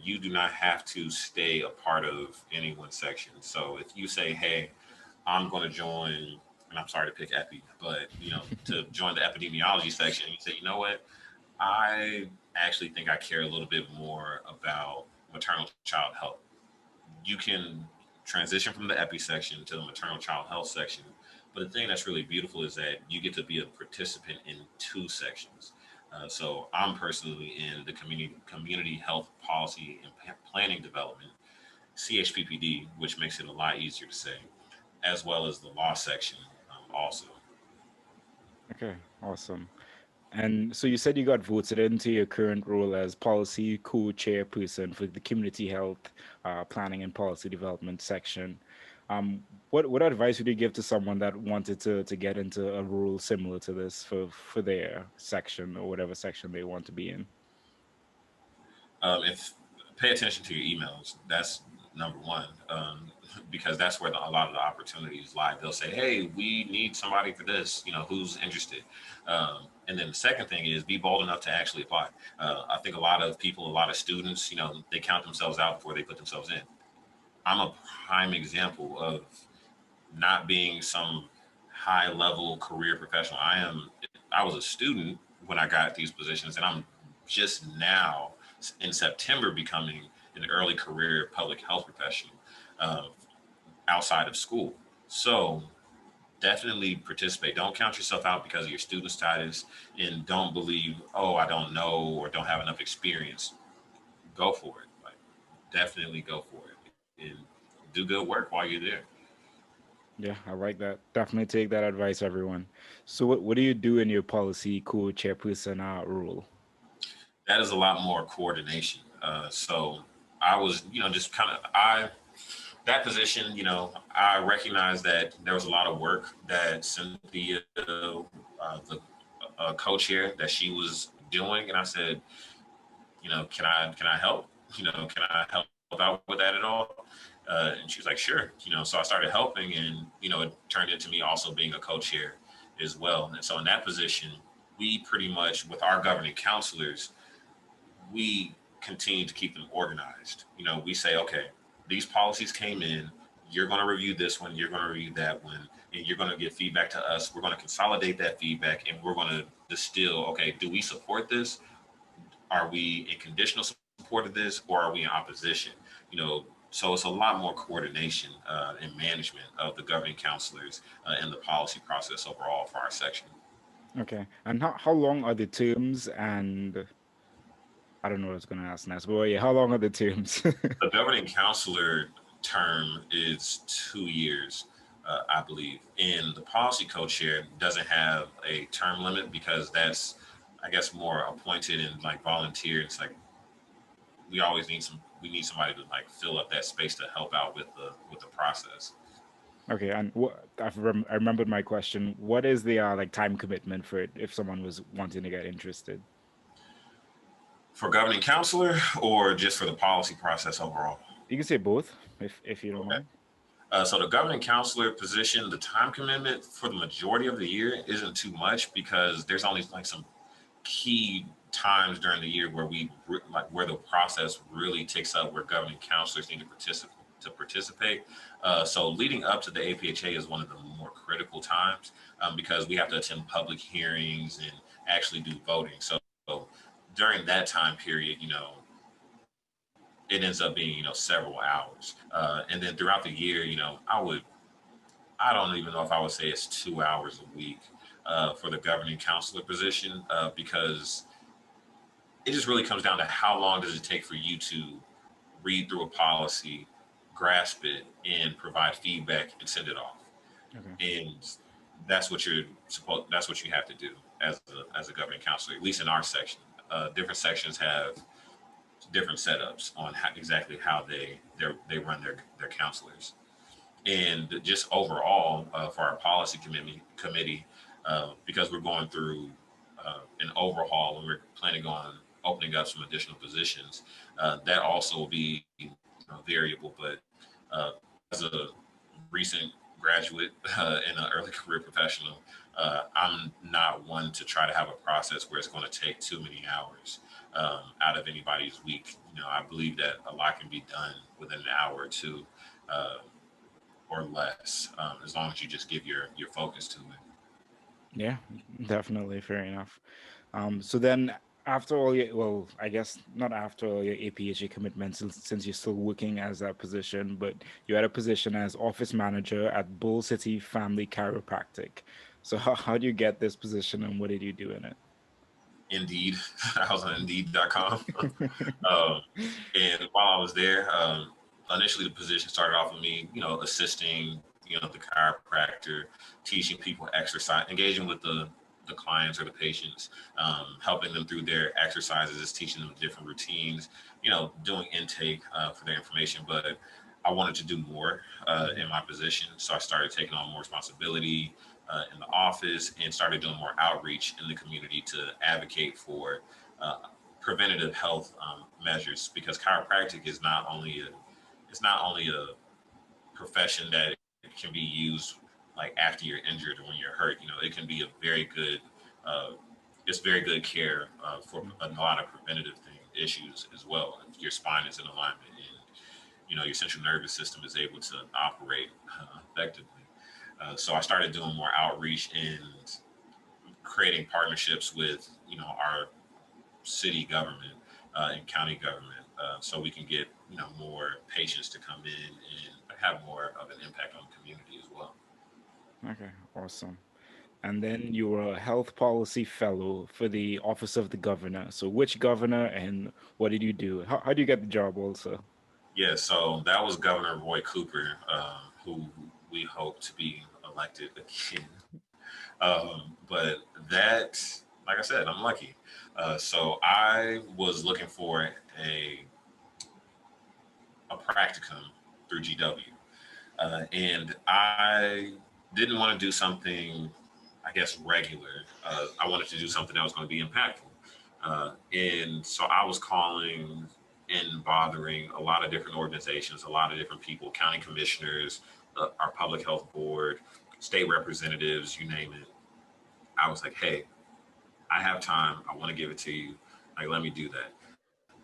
[SPEAKER 1] You do not have to stay a part of any one section. So if you say, "Hey, I'm going to join," and I'm sorry to pick epi, but to join the epidemiology section, you say, "You know what? I actually think I care a little bit more about maternal child health." You can transition from the epi section to the maternal child health section. But the thing that's really beautiful is that you get to be a participant in two sections. So I'm personally in the community health policy and planning development, CHPPD, which makes it a lot easier to say, as well as the law section also.
[SPEAKER 2] Okay, awesome. And so you said you got voted into your current role as policy co-chairperson for the community health planning and policy development section. What advice would you give to someone that wanted to get into a role similar to this for their section or whatever section they want to be in?
[SPEAKER 1] If pay attention to your emails, that's number one, because that's where a lot of the opportunities lie. They'll say, "Hey, we need somebody for this. Who's interested?" And then the second thing is be bold enough to actually apply. I think a lot of people, a lot of students, they count themselves out before they put themselves in. I'm a prime example of not being some high level career professional. I was a student when I got these positions, and I'm just now in September becoming an early career public health professional uh, outside of school. So definitely participate. Don't count yourself out because of your student status, and don't believe, "Oh, I don't know or don't have enough experience." Go for it. Like, definitely go for it and do good work while you're there.
[SPEAKER 2] Yeah, I like that. Definitely take that advice, everyone. So, what do you do in your policy co-chairperson role?
[SPEAKER 1] That is a lot more coordination. So I was, just kind of I that position, I recognized that there was a lot of work that Cynthia, the co-chair, that she was doing, and I said, can I help? Can I help out with that at all? And she was like, sure. So I started helping, and it turned into me also being a co-chair as well. And so in that position, we pretty much, with our governing counselors, we continue to keep them organized. We say, okay, these policies came in. You're going to review this one. You're going to review that one, and you're going to give feedback to us. We're going to consolidate that feedback, and we're going to distill. Okay, do we support this? Are we in conditional support of this, or are we in opposition? So it's a lot more coordination and management of the governing counselors and the policy process overall for our section.
[SPEAKER 2] Okay, and how long are the terms? And I don't know what I was going to ask next, but yeah, how long are the terms?
[SPEAKER 1] The governing counselor term is 2 years, I believe. And the policy co-chair doesn't have a term limit because that's, I guess, more appointed and like volunteer. It's like we need somebody to like fill up that space to help out with the process.
[SPEAKER 2] Okay, and I remembered my question. What is the like time commitment for it if someone was wanting to get interested?
[SPEAKER 1] For governing counselor or just for the policy process overall?
[SPEAKER 2] You can say both if you don't
[SPEAKER 1] Okay.
[SPEAKER 2] mind.
[SPEAKER 1] So the governing counselor position, the time commitment for the majority of the year isn't too much because there's only like some key times during the year where where the process really takes up, where governing counselors need to participate. So leading up to the APHA is one of the more critical times because we have to attend public hearings and actually do voting. So during that time period, it ends up being several hours, and then throughout the year, I don't even know if I would say it's 2 hours a week for the governing counselor position because it just really comes down to how long does it take for you to read through a policy, grasp it, and provide feedback and send it off.
[SPEAKER 2] Okay.
[SPEAKER 1] And that's what you have to do as a governing counselor, at least in our section. Different sections have different setups on exactly how they run their counselors. And just overall for our policy committee, because we're going through an overhaul and we're planning on opening up some additional positions, that also will be variable. But as a recent graduate and an early career professional, I'm not one to try to have a process where it's going to take too many hours out of anybody's week. I believe that a lot can be done within an hour or two. Or less, as long as you just give your focus to it.
[SPEAKER 2] Yeah, definitely. Fair enough. So then after all your, well, I guess not after all your APHA commitments, since you're still working as that position, but you had a position as office manager at Bull City Family Chiropractic. So how do you get this position and what did you do in it?
[SPEAKER 1] Indeed, I was on Indeed.com, and while I was there, initially the position started off with me, assisting, the chiropractor, teaching people exercise, engaging with the clients or the patients, helping them through their exercises, teaching them different routines, doing intake for their information. But I wanted to do more in my position, so I started taking on more responsibility in the office and started doing more outreach in the community to advocate for uh, preventative health measures, because chiropractic is not only a profession that can be used like after you're injured or when you're hurt. It can be a very good it's very good care for a lot of preventative issues as well. If your spine is in alignment and your central nervous system is able to operate effectively. So I started doing more outreach and creating partnerships with our city government and county government, so we can get more patients to come in and have more of an impact on the community as well.
[SPEAKER 2] Okay, awesome. And then you were a health policy fellow for the office of the governor. So which governor and what did you do? How do you get the job also?
[SPEAKER 1] Yeah, so that was Governor Roy Cooper, who we hope to be elected again. But that, like I said, I'm lucky. So I was looking for a a practicum through GW, and I didn't want to do something, I guess, regular. I wanted to do something that was going to be impactful, and so I was calling and bothering a lot of different organizations, a lot of different people, county commissioners, our public health board, state representatives, you name it. I was like, hey, I have time. I want to give it to you. Like, let me do that.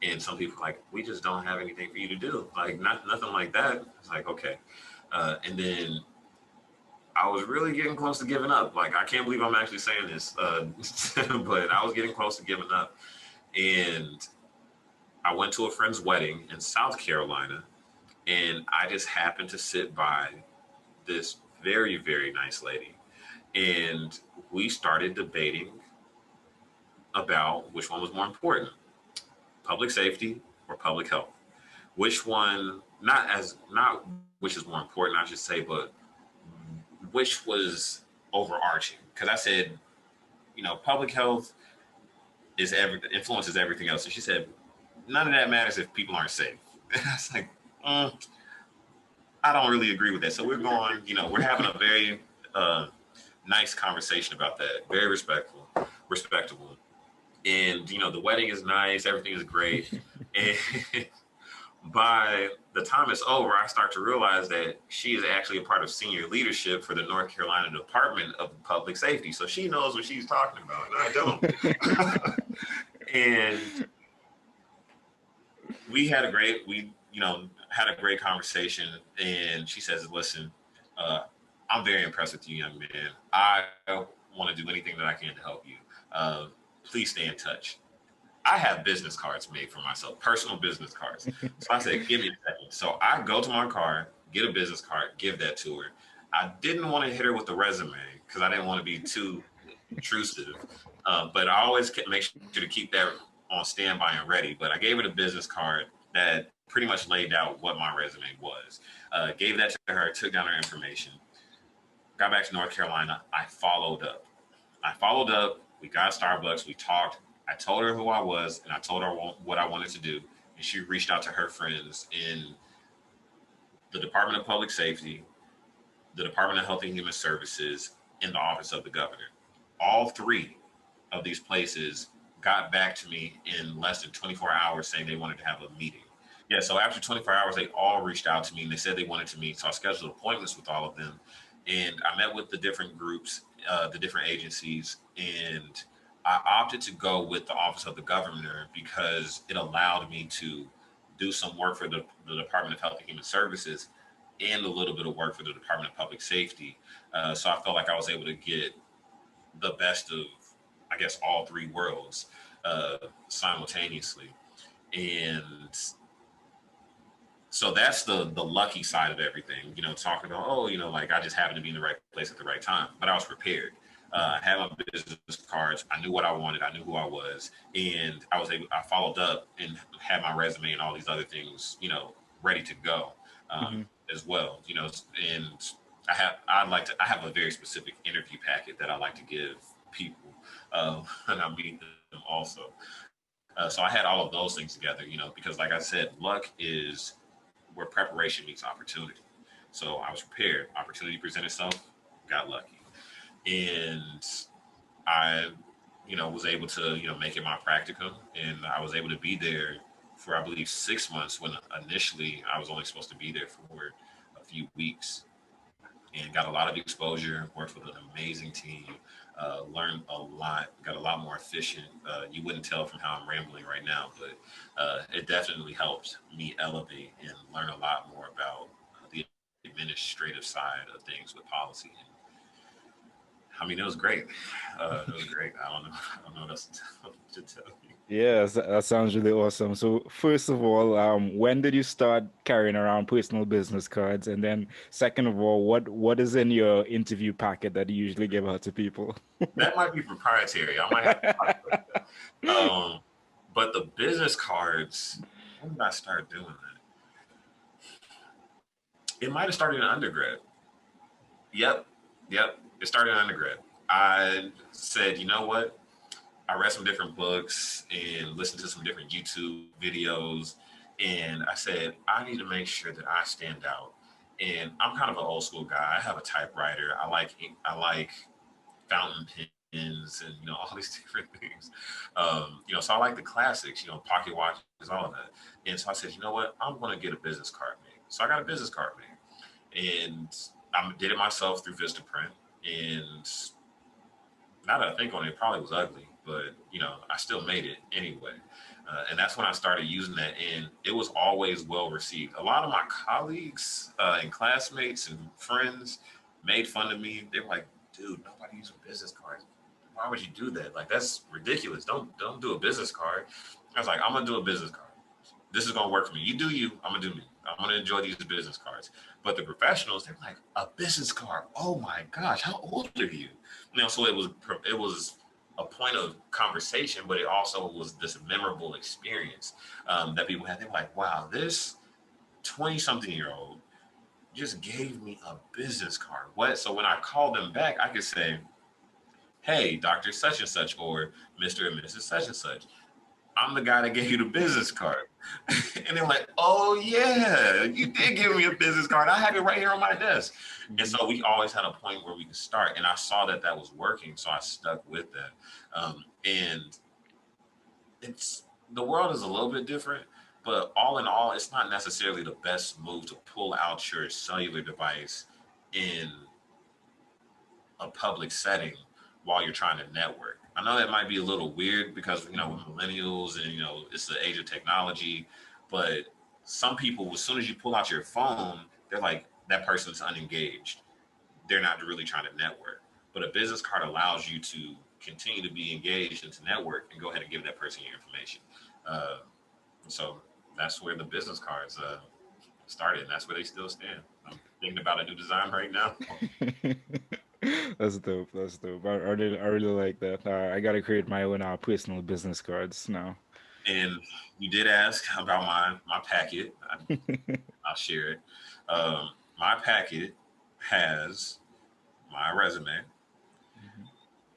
[SPEAKER 1] And some people were like, we just don't have anything for you to do. Like, nothing like that. It's like, okay. And then I was really getting close to giving up. Like, I can't believe I'm actually saying this, but I was getting close to giving up. And I went to a friend's wedding in South Carolina, and I just happened to sit by this very, very nice lady. And we started debating about which one was more important, public safety or public health. Which one, not which is more important, I should say, but which was overarching. Because I said, public health influences everything else. And she said, none of that matters if people aren't safe. And I was like, I don't really agree with that. So we're going, we're having a very nice conversation about that. Very respectable. And the wedding is nice, everything is great. And by the time it's over, I start to realize that she is actually a part of senior leadership for the North Carolina Department of Public Safety. So she knows what she's talking about, and I don't. And we had a great conversation. And she says, listen, I'm very impressed with you, young man. I want to do anything that I can to help you. Please stay in touch. I have business cards made for myself, personal business cards. So I said, give me a second. So I go to my car, get a business card, give that to her. I didn't want to hit her with the resume because I didn't want to be too intrusive. But I always make sure to keep that on standby and ready. But I gave her the business card that pretty much laid out what my resume was. Gave that to her, took down her information, got back to North Carolina. I followed up. We got Starbucks. We talked. I told her who I was, and I told her what I wanted to do. And she reached out to her friends in the Department of Public Safety, the Department of Health and Human Services, and the Office of the Governor. All three of these places got back to me in less than 24 hours saying they wanted to have a meeting. Yeah, so after 24 hours, they all reached out to me and they said they wanted to meet. So I scheduled appointments with all of them. And I met with the different groups, the different agencies, and I opted to go with the Office of the Governor because it allowed me to do some work for the Department of Health and Human Services and a little bit of work for the Department of Public Safety. So I felt like I was able to get the best of, I guess, all three worlds simultaneously. And so that's the lucky side of everything, talking about, like I just happened to be in the right place at the right time, but I was prepared. I had my business cards. I knew what I wanted. I knew who I was, and I followed up and had my resume and all these other things, ready to go
[SPEAKER 2] Mhm.
[SPEAKER 1] as well, and I have a very specific interview packet that I like to give people, and I meet them also. So I had all of those things together, because like I said, luck is where preparation meets opportunity. So I was prepared. Opportunity presented itself, got lucky. And I, was able to, make it my practicum. And I was able to be there for, I believe, 6 months when initially I was only supposed to be there for a few weeks, and got a lot of exposure, worked with an amazing team, learned a lot, got a lot more efficient. You wouldn't tell from how I'm rambling right now, but it definitely helped me elevate and learn a lot more about the administrative side of things with policy. And I mean, it was great. It was great. I don't know what else to tell you.
[SPEAKER 2] Yes, that sounds really awesome. So, first of all, when did you start carrying around personal business cards? And then, second of all, what is in your interview packet that you usually give out to people?
[SPEAKER 1] That might be proprietary. I might have to talk about that. But the business cards, when did I start doing that? It might have started in undergrad. Yep, yep. It started in undergrad. I said, you know what? I read some different books and listened to some different YouTube videos, and I said, I need to make sure that I stand out. And I'm kind of an old school guy. I have a typewriter. I like fountain pens and all these different things. So I like the classics. Pocket watches, all of that. And so I said, you know what? I'm going to get a business card made. So I got a business card made, and I did it myself through Vistaprint. And now that I think on it, it probably was ugly, but I still made it anyway. And that's when I started using that, and it was always well received. A lot of my colleagues and classmates and friends made fun of me. They were like, "Dude, nobody uses business cards. Why would you do that? Like, that's ridiculous. Don't do a business card." I was like, "I'm gonna do a business card. This is gonna work for me. You do you. I'm gonna do me. I'm gonna enjoy these business cards." But the professionals, they're like, "A business card? Oh my gosh, how old are you?" So it was a point of conversation, but it also was this memorable experience that people had. They were like, "Wow, this 20-something-year-old just gave me a business card." What? So when I called them back, I could say, "Hey, Dr. Such and Such, or Mr. and Mrs. Such and Such, I'm the guy that gave you the business card." And they're like, "Oh yeah, you did give me a business card. I have it right here on my desk." And so we always had a point where we could start, and I saw that was working, so I stuck with that. And it's the world is a little bit different, but all in all, it's not necessarily the best move to pull out your cellular device in a public setting while you're trying to network. I know that might be a little weird because with millennials and it's the age of technology, but some people, as soon as you pull out your phone, they're like, that person's unengaged. They're not really trying to network. But a business card allows you to continue to be engaged and to network and go ahead and give that person your information. Uh, so that's where the business cards started, and that's where they still stand. I'm thinking about a new design right now.
[SPEAKER 2] That's dope. That's dope. I really like that. I gotta create my own personal business cards now.
[SPEAKER 1] And you did ask about my packet. I'll share it. My packet has my resume.
[SPEAKER 2] Mhm.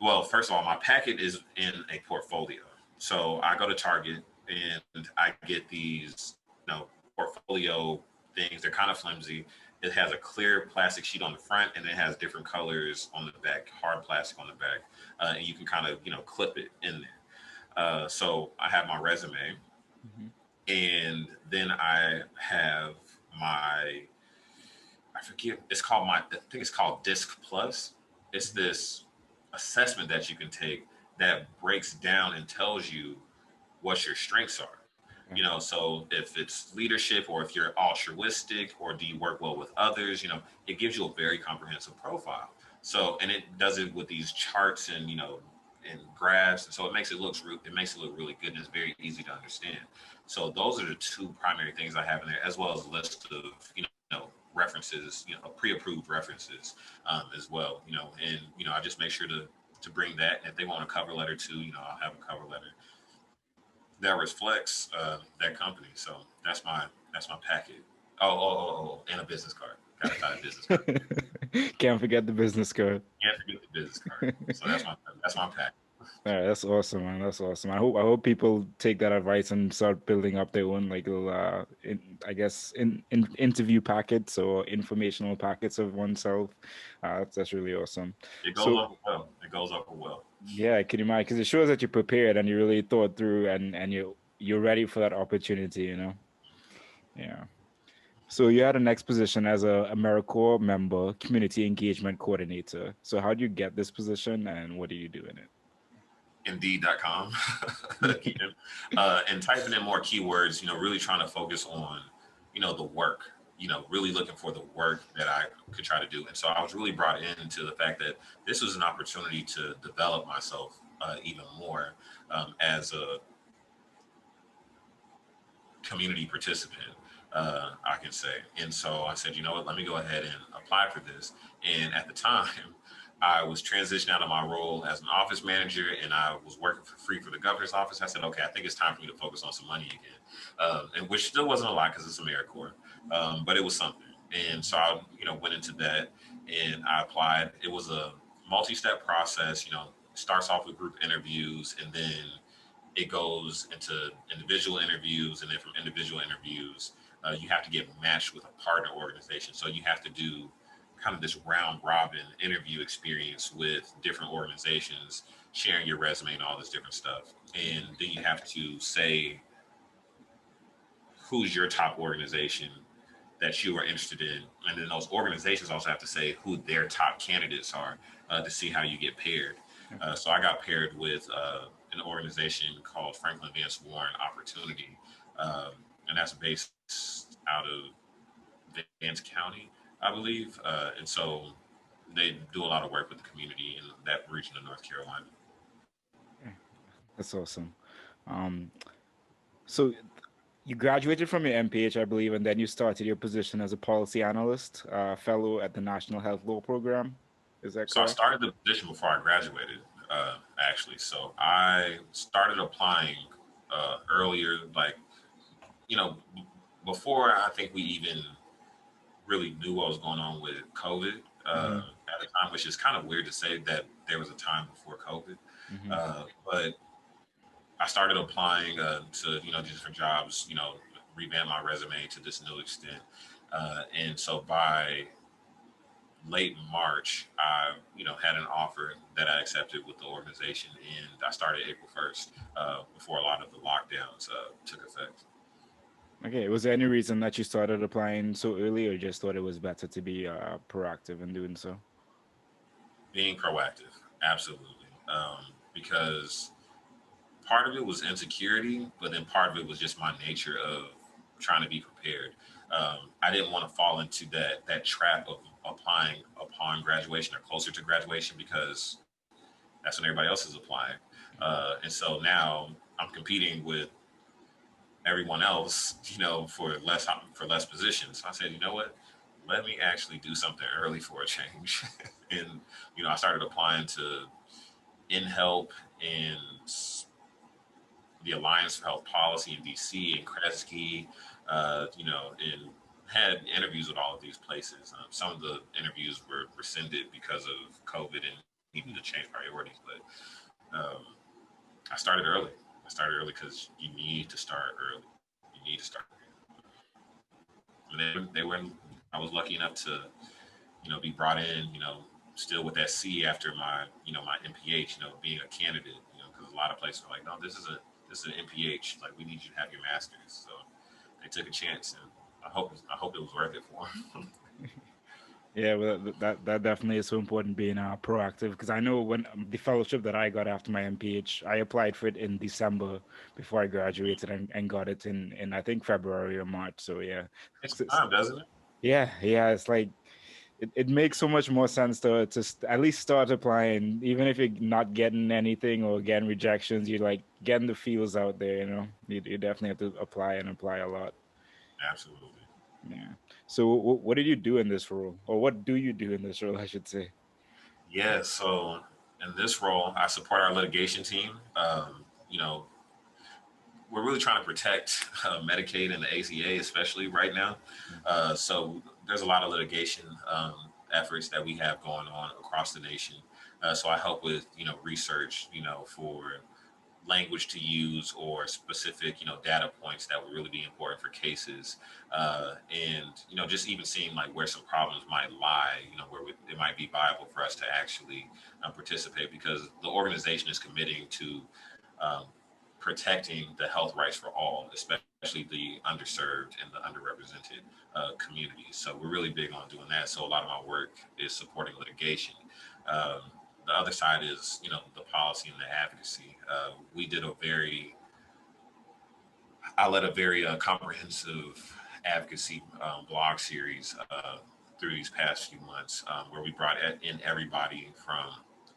[SPEAKER 1] Well, first of all, my packet is in a portfolio. So I go to Target and I get these, portfolio things. They're kind of flimsy. It has a clear plastic sheet on the front, and it has different colors on the back, hard plastic on the back, and you can kind of, clip it in there. So I have my resume,
[SPEAKER 2] Mhm.
[SPEAKER 1] and then I have my, I forget, I think it's called Disc Plus. It's this assessment that you can take that breaks down and tells you what your strengths are. So if it's leadership, or if you're altruistic, or do you work well with others, it gives you a very comprehensive profile. So, and it does it with these charts and, and graphs. And so it makes it look really good, and it's very easy to understand. So those are the two primary things I have in there, as well as a list of, references, pre-approved references as well, and, I just make sure to bring that. And if they want a cover letter too, I'll have a cover letter that reflects that company. So that's my packet. And a business card. Got to tie a business card.
[SPEAKER 2] Can't forget the business card.
[SPEAKER 1] Can't forget the business card. So that's my packet.
[SPEAKER 2] All right, that's awesome, man. That's awesome. I hope people take that advice and start building up their own like little I guess in interview packets or informational packets of oneself. That's really awesome.
[SPEAKER 1] It goes
[SPEAKER 2] So
[SPEAKER 1] over well. It goes over well.
[SPEAKER 2] yeah, can you imagine? Because it shows that you're prepared and you really thought through and you're ready for that opportunity. Yeah. So you had a next position as a AmeriCorps member, community engagement coordinator. So how do you get this position and what do you do in it?
[SPEAKER 1] Indeed.com. And typing in more keywords, really trying to focus on, the work, really looking for the work that I could try to do. And so I was really brought into the fact that this was an opportunity to develop myself even more as a community participant, I can say. And so I said, you know what, let me go ahead and apply for this. And at the time, I was transitioning out of my role as an office manager, and I was working for free for the governor's office. I said, okay, I think it's time for me to focus on some money again, and which still wasn't a lot because it's AmeriCorps, but it was something. And so I, went into that and I applied. It was a multi-step process. Starts off with group interviews, and then it goes into individual interviews, and then from individual interviews, you have to get matched with a partner organization. So you have to do kind of this round robin interview experience with different organizations, sharing your resume and all this different stuff. And then you have to say who's your top organization that you are interested in, and then those organizations also have to say who their top candidates are to see how you get paired. So I got paired with an organization called Franklin Vance Warren Opportunity, and that's based out of Vance County, I believe. And so they do a lot of work with the community in that region of North Carolina.
[SPEAKER 2] That's awesome. Um, so you graduated from your MPH, I believe, and then you started your position as a policy analyst, fellow at the National Health Law Program. Is that
[SPEAKER 1] So I
[SPEAKER 2] correct?
[SPEAKER 1] started the position before I graduated, actually. So I started applying earlier, like, you know, before I think we even really knew what was going on with COVID
[SPEAKER 2] Mm-hmm.
[SPEAKER 1] at the time, which is kind of weird to say that there was a time before COVID.
[SPEAKER 2] Mm-hmm.
[SPEAKER 1] But I started applying to, different jobs, revamp my resume to this new extent. And so by late March, I, had an offer that I accepted with the organization, and I started April 1st, before a lot of the lockdowns took effect.
[SPEAKER 2] Okay. Was there any reason that you started applying so early, or just thought it was better to be proactive in doing so?
[SPEAKER 1] Being proactive, absolutely, because part of it was insecurity, but then part of it was just my nature of trying to be prepared. I didn't want to fall into that trap of applying upon graduation or closer to graduation, because that's when everybody else is applying. And so now I'm competing with everyone else, for less positions. So I said, you know what? Let me actually do something early for a change. And I started applying to InHelp and the Alliance for Health Policy in DC and Kresge, and had interviews with all of these places. Some of the interviews were rescinded because of COVID and needed to change priorities, but I started early. I started early because you need to start early. You need to start. And they were. I was lucky enough to, be brought in. Still with that C after my MPH. Being a candidate. Because a lot of places are like, no, this is an MPH. Like, we need you to have your master's. So they took a chance, and I hope it was worth it for them.
[SPEAKER 2] Yeah, well, that definitely is so important, being proactive, because I know when the fellowship that I got after my MPH, I applied for it in December before I graduated, and got it in I think February or March. So yeah,
[SPEAKER 1] It's
[SPEAKER 2] S- s-
[SPEAKER 1] time, doesn't it?
[SPEAKER 2] yeah, it's like it makes so much more sense to at least start applying, even if you're not getting anything or getting rejections. You're like getting the feels out there. You definitely have to apply and apply a lot.
[SPEAKER 1] Absolutely.
[SPEAKER 2] Yeah. So what did you do in this role, or what do you do in this role, I should say?
[SPEAKER 1] Yeah. So in this role, I support our litigation team. You know, we're really trying to protect Medicaid and the ACA, especially right now. So there's a lot of litigation efforts that we have going on across the nation. So I help with research, for language to use or specific data points that would really be important for cases, and just even seeing like where some problems might lie, where it might be viable for us to actually participate, because the organization is committing to um, protecting the health rights for all, especially the underserved and the underrepresented communities. So we're really big on doing that. So a lot of my work is supporting litigation. Um, the other side is, the policy and the advocacy. I led a very comprehensive advocacy blog series through these past few months, where we brought in everybody from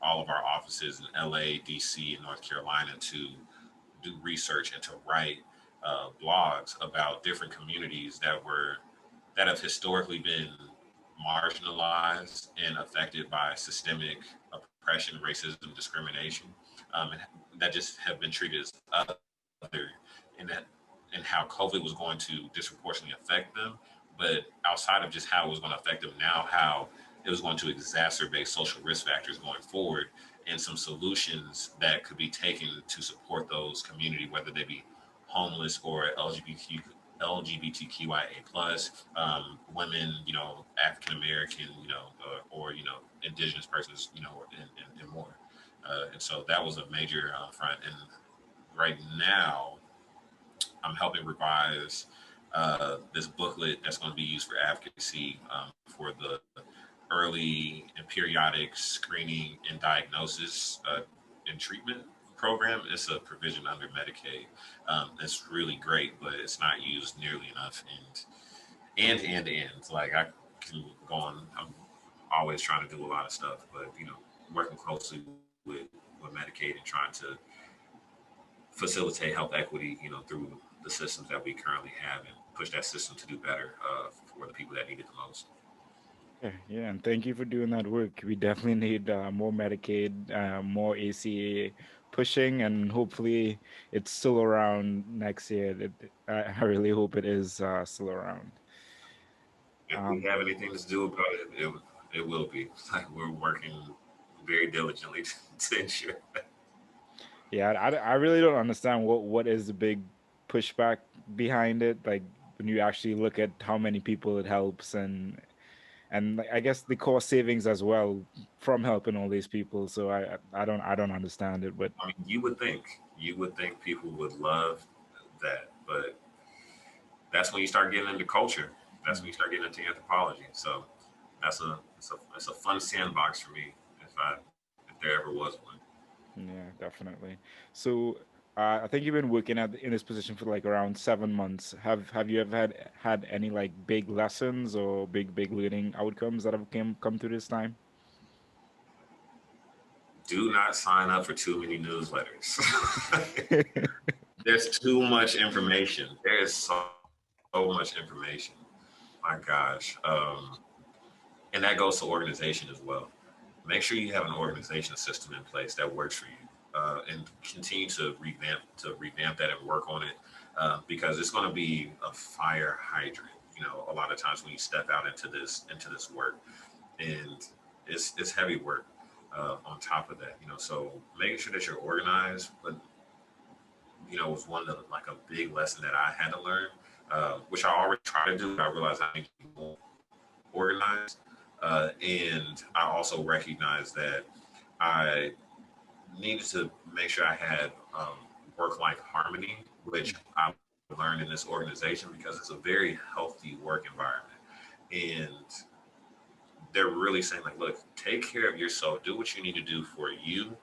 [SPEAKER 1] all of our offices in LA, DC, and North Carolina to do research and to write blogs about different communities that have historically been marginalized and affected by systemic oppression, racism, discrimination, and that just have been treated as other, and that and how COVID was going to disproportionately affect them, but outside of just how it was going to affect them now, how it was going to exacerbate social risk factors going forward, and some solutions that could be taken to support those community, whether they be homeless or LGBTQIA plus, women, African American, or indigenous persons, and more. And so that was a major front. And right now, I'm helping revise this booklet that's going to be used for advocacy for the early and periodic screening and diagnosis and treatment program. It's a provision under Medicaid. It's really great, but it's not used nearly enough. And like I can go on. I'm always trying to do a lot of stuff, but working closely with Medicaid and trying to facilitate health equity, through the systems that we currently have and push that system to do better for the people that need it the most.
[SPEAKER 2] Yeah, yeah, and thank you for doing that work. We definitely need more Medicaid, more ACA pushing, and hopefully it's still around next year. I really hope it is still around.
[SPEAKER 1] If we
[SPEAKER 2] Um,
[SPEAKER 1] have anything to do about it will be. Like we're working very diligently to ensure that.
[SPEAKER 2] yeah, I really don't understand what is the big pushback behind it. Like when you actually look at how many people it helps, and like, I guess the cost savings as well from helping all these people. So I don't understand it, but
[SPEAKER 1] I mean, you would think people would love that, but that's when you start getting into culture. That's when you start getting into anthropology. So that's a fun sandbox for me if there ever was one.
[SPEAKER 2] yeah, definitely. So I think you've been working in this position for like around 7 months. Have you ever had any like big lessons or big learning outcomes that have come through this time?
[SPEAKER 1] Do not sign up for too many newsletters. There's too much information. There is so much information. My gosh. And that goes to organization as well. Make sure you have an organization system in place that works for you, and continue to revamp that and work on it, because it's going to be a fire hydrant. A lot of times when you step out into this work, and it's heavy work on top of that. So making sure that you're organized, but was one of like a big lesson that I had to learn, which I already try to do, but I realized I need to be more organized. And I also recognized that I needed to make sure I had work-life harmony, which I learned in this organization because it's a very healthy work environment. And they're really saying like, look, take care of yourself, do what you need to do for you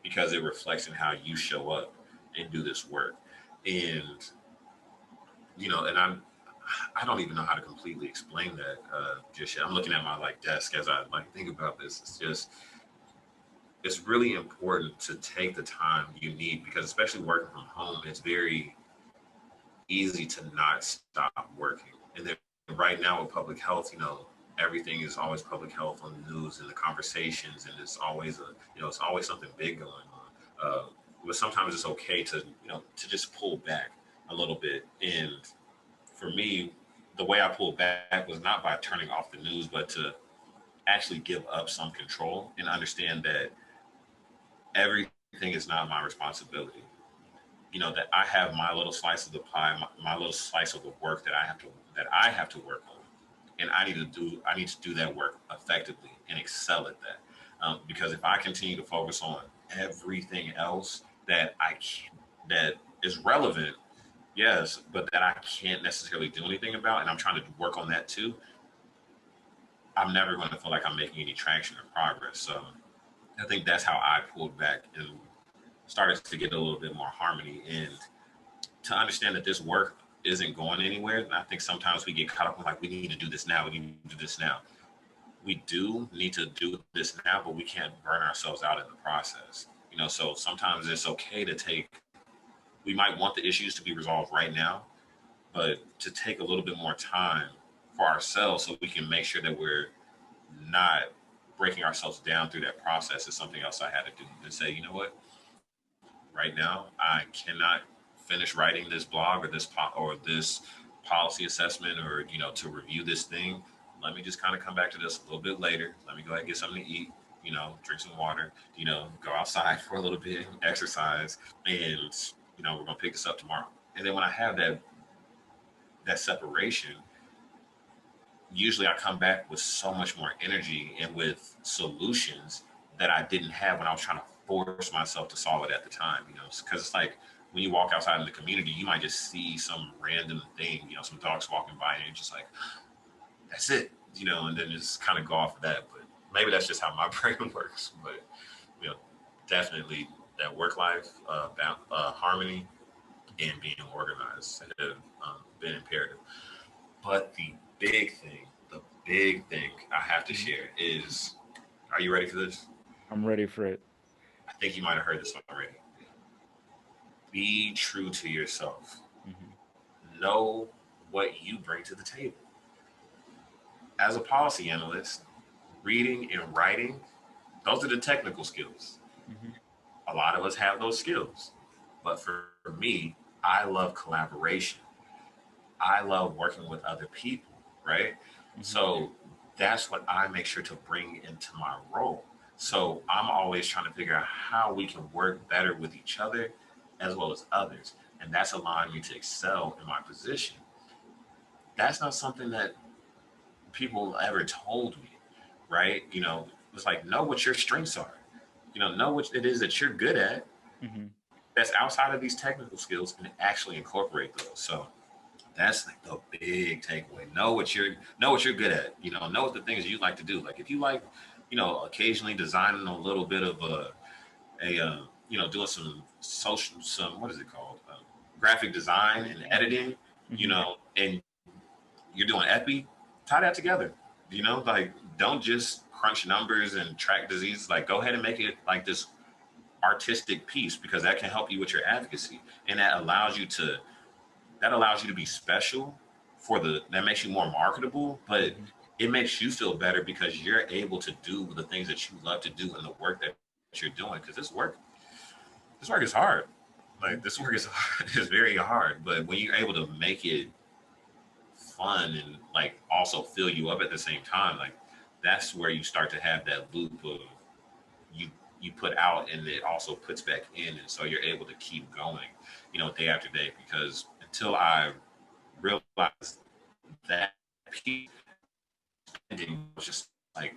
[SPEAKER 1] because it reflects in how you show up and do this work. And and I don't even know how to completely explain that just yet. I'm looking at my like desk as I like think about this. It's really important to take the time you need because especially working from home, it's very easy to not stop working. And then right now with public health, everything is always public health on the news and the conversations, and it's always something big going on. But sometimes it's okay to just pull back a little bit. And for me, the way I pulled back was not by turning off the news, but to actually give up some control and understand that everything is not my responsibility. That I have my little slice of the pie, my little slice of the work that I have to work on, and I need to do that work effectively and excel at that. Because if I continue to focus on everything else that is relevant, yes, but that I can't necessarily do anything about, and I'm trying to work on that too, I'm never going to feel like I'm making any traction or progress. So I think that's how I pulled back and started to get a little bit more harmony and to understand that this work isn't going anywhere. And I think sometimes we get caught up with like, we need to do this now. We need to do this now. We do need to do this now, but we can't burn ourselves out in the process. So sometimes it's okay to we might want the issues to be resolved right now, but to take a little bit more time for ourselves so we can make sure that we're not breaking ourselves down through that process is something else I had to do and say, you know what, right now I cannot finish writing this blog or this policy assessment or, to review this thing, let me just kind of come back to this a little bit later. Let me go ahead and get something to eat, drink some water, go outside for a little bit, exercise, and, we're going to pick this up tomorrow. And then when I have that separation, usually I come back with so much more energy and with solutions that I didn't have when I was trying to force myself to solve it at the time, because it's like when you walk outside in the community, you might just see some random thing, some dogs walking by and you're just like, that's it, and then just kind of go off of that. But maybe that's just how my brain works. But, you know, definitely that work life harmony and being organized have been imperative. But the big thing I have to share is, are you ready for this?
[SPEAKER 2] I'm ready for it.
[SPEAKER 1] I think you might have heard this already. Be true to yourself.
[SPEAKER 2] Mm-hmm.
[SPEAKER 1] Know what you bring to the table. As a policy analyst, reading and writing, those are the technical skills.
[SPEAKER 2] Mm-hmm.
[SPEAKER 1] A lot of us have those skills. But for me, I love collaboration. I love working with other people, right?
[SPEAKER 2] Mm-hmm.
[SPEAKER 1] So that's what I make sure to bring into my role. So I'm always trying to figure out how we can work better with each other as well as others. And that's allowing me to excel in my position. That's not something that people ever told me, right? It's like, know what your strengths are, know what it is that you're good at
[SPEAKER 2] Mm-hmm.
[SPEAKER 1] that's outside of these technical skills and actually incorporate those. So that's like the big takeaway. Know what you're good at. Know what the things you like to do. Like if you like, occasionally designing a little bit of doing some what is it called, graphic design and editing. And you're doing epi, tie that together. Like don't just crunch numbers and track diseases. Like go ahead and make it like this artistic piece because that can help you with your advocacy, and that allows you to be special that makes you more marketable, but
[SPEAKER 2] Mm-hmm.
[SPEAKER 1] it makes you feel better because you're able to do the things that you love to do and the work that you're doing. Because this work is hard. Like this work is very hard, but when you're able to make it fun and like also fill you up at the same time, like that's where you start to have that loop of you you put out and it also puts back in, and so you're able to keep going, day after day. Because until I realized that piece ending was just like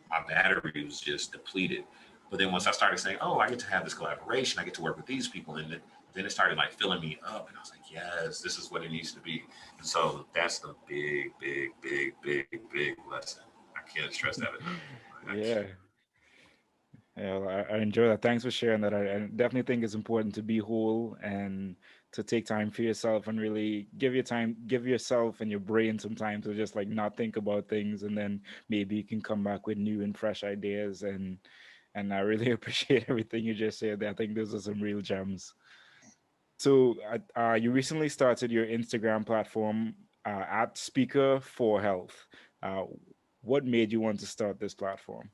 [SPEAKER 1] my battery was just depleted. But then once I started saying, "Oh, I get to have this collaboration, I get to work with these people," and then it started like filling me up, and I was like, "Yes, this is what it needs to be." And so that's the big, big, big, big, big lesson. I can't stress that enough.
[SPEAKER 2] Yeah. Yeah, well, I enjoy that. Thanks for sharing that. I definitely think it's important to be whole and to take time for yourself and really give yourself and your brain some time to just like not think about things, and then maybe you can come back with new and fresh ideas. And I really appreciate everything you just said. I think those are some real gems. So, you recently started your Instagram platform at Speaker for Health. Uh, what made you want to start this platform?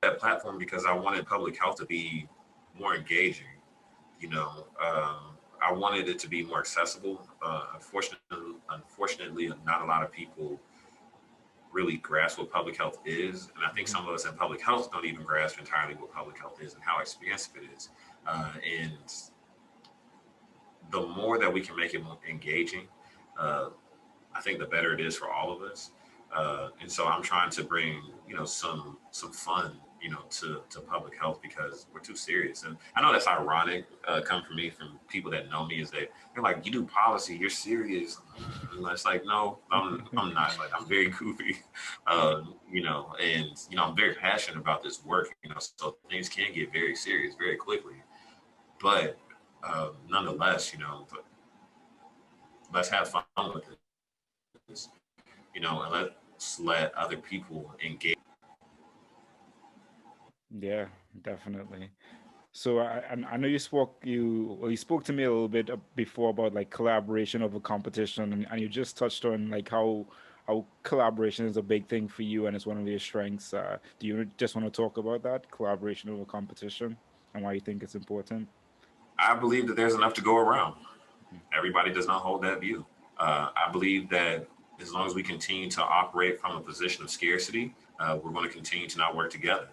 [SPEAKER 1] That platform because I wanted public health to be more engaging. I wanted it to be more accessible. Unfortunately, not a lot of people really grasp what public health is, and I think
[SPEAKER 2] Mhm.
[SPEAKER 1] some of us in public health don't even grasp entirely what public health is and how expansive it is. And the more that we can make it more engaging, uh, I think the better it is for all of us. And so I'm trying to bring, some fun, to public health because we're too serious. And I know that's ironic, coming from me, from people that know me, is that they're like, you do policy, you're serious. And it's like, no, I'm not. Like I'm very goofy, and I'm very passionate about this work. So things can get very serious very quickly. But nonetheless, but let's have fun with this, and let's let other people engage.
[SPEAKER 2] Yeah, definitely. So I know you spoke to me a little bit before about like collaboration over competition, and you just touched on like how collaboration is a big thing for you and it's one of your strengths. Do you just want to talk about that collaboration over competition and why you think it's important?
[SPEAKER 1] I believe that there's enough to go around. Everybody does not hold that view. I believe that as long as we continue to operate from a position of scarcity, we're going to continue to not work together.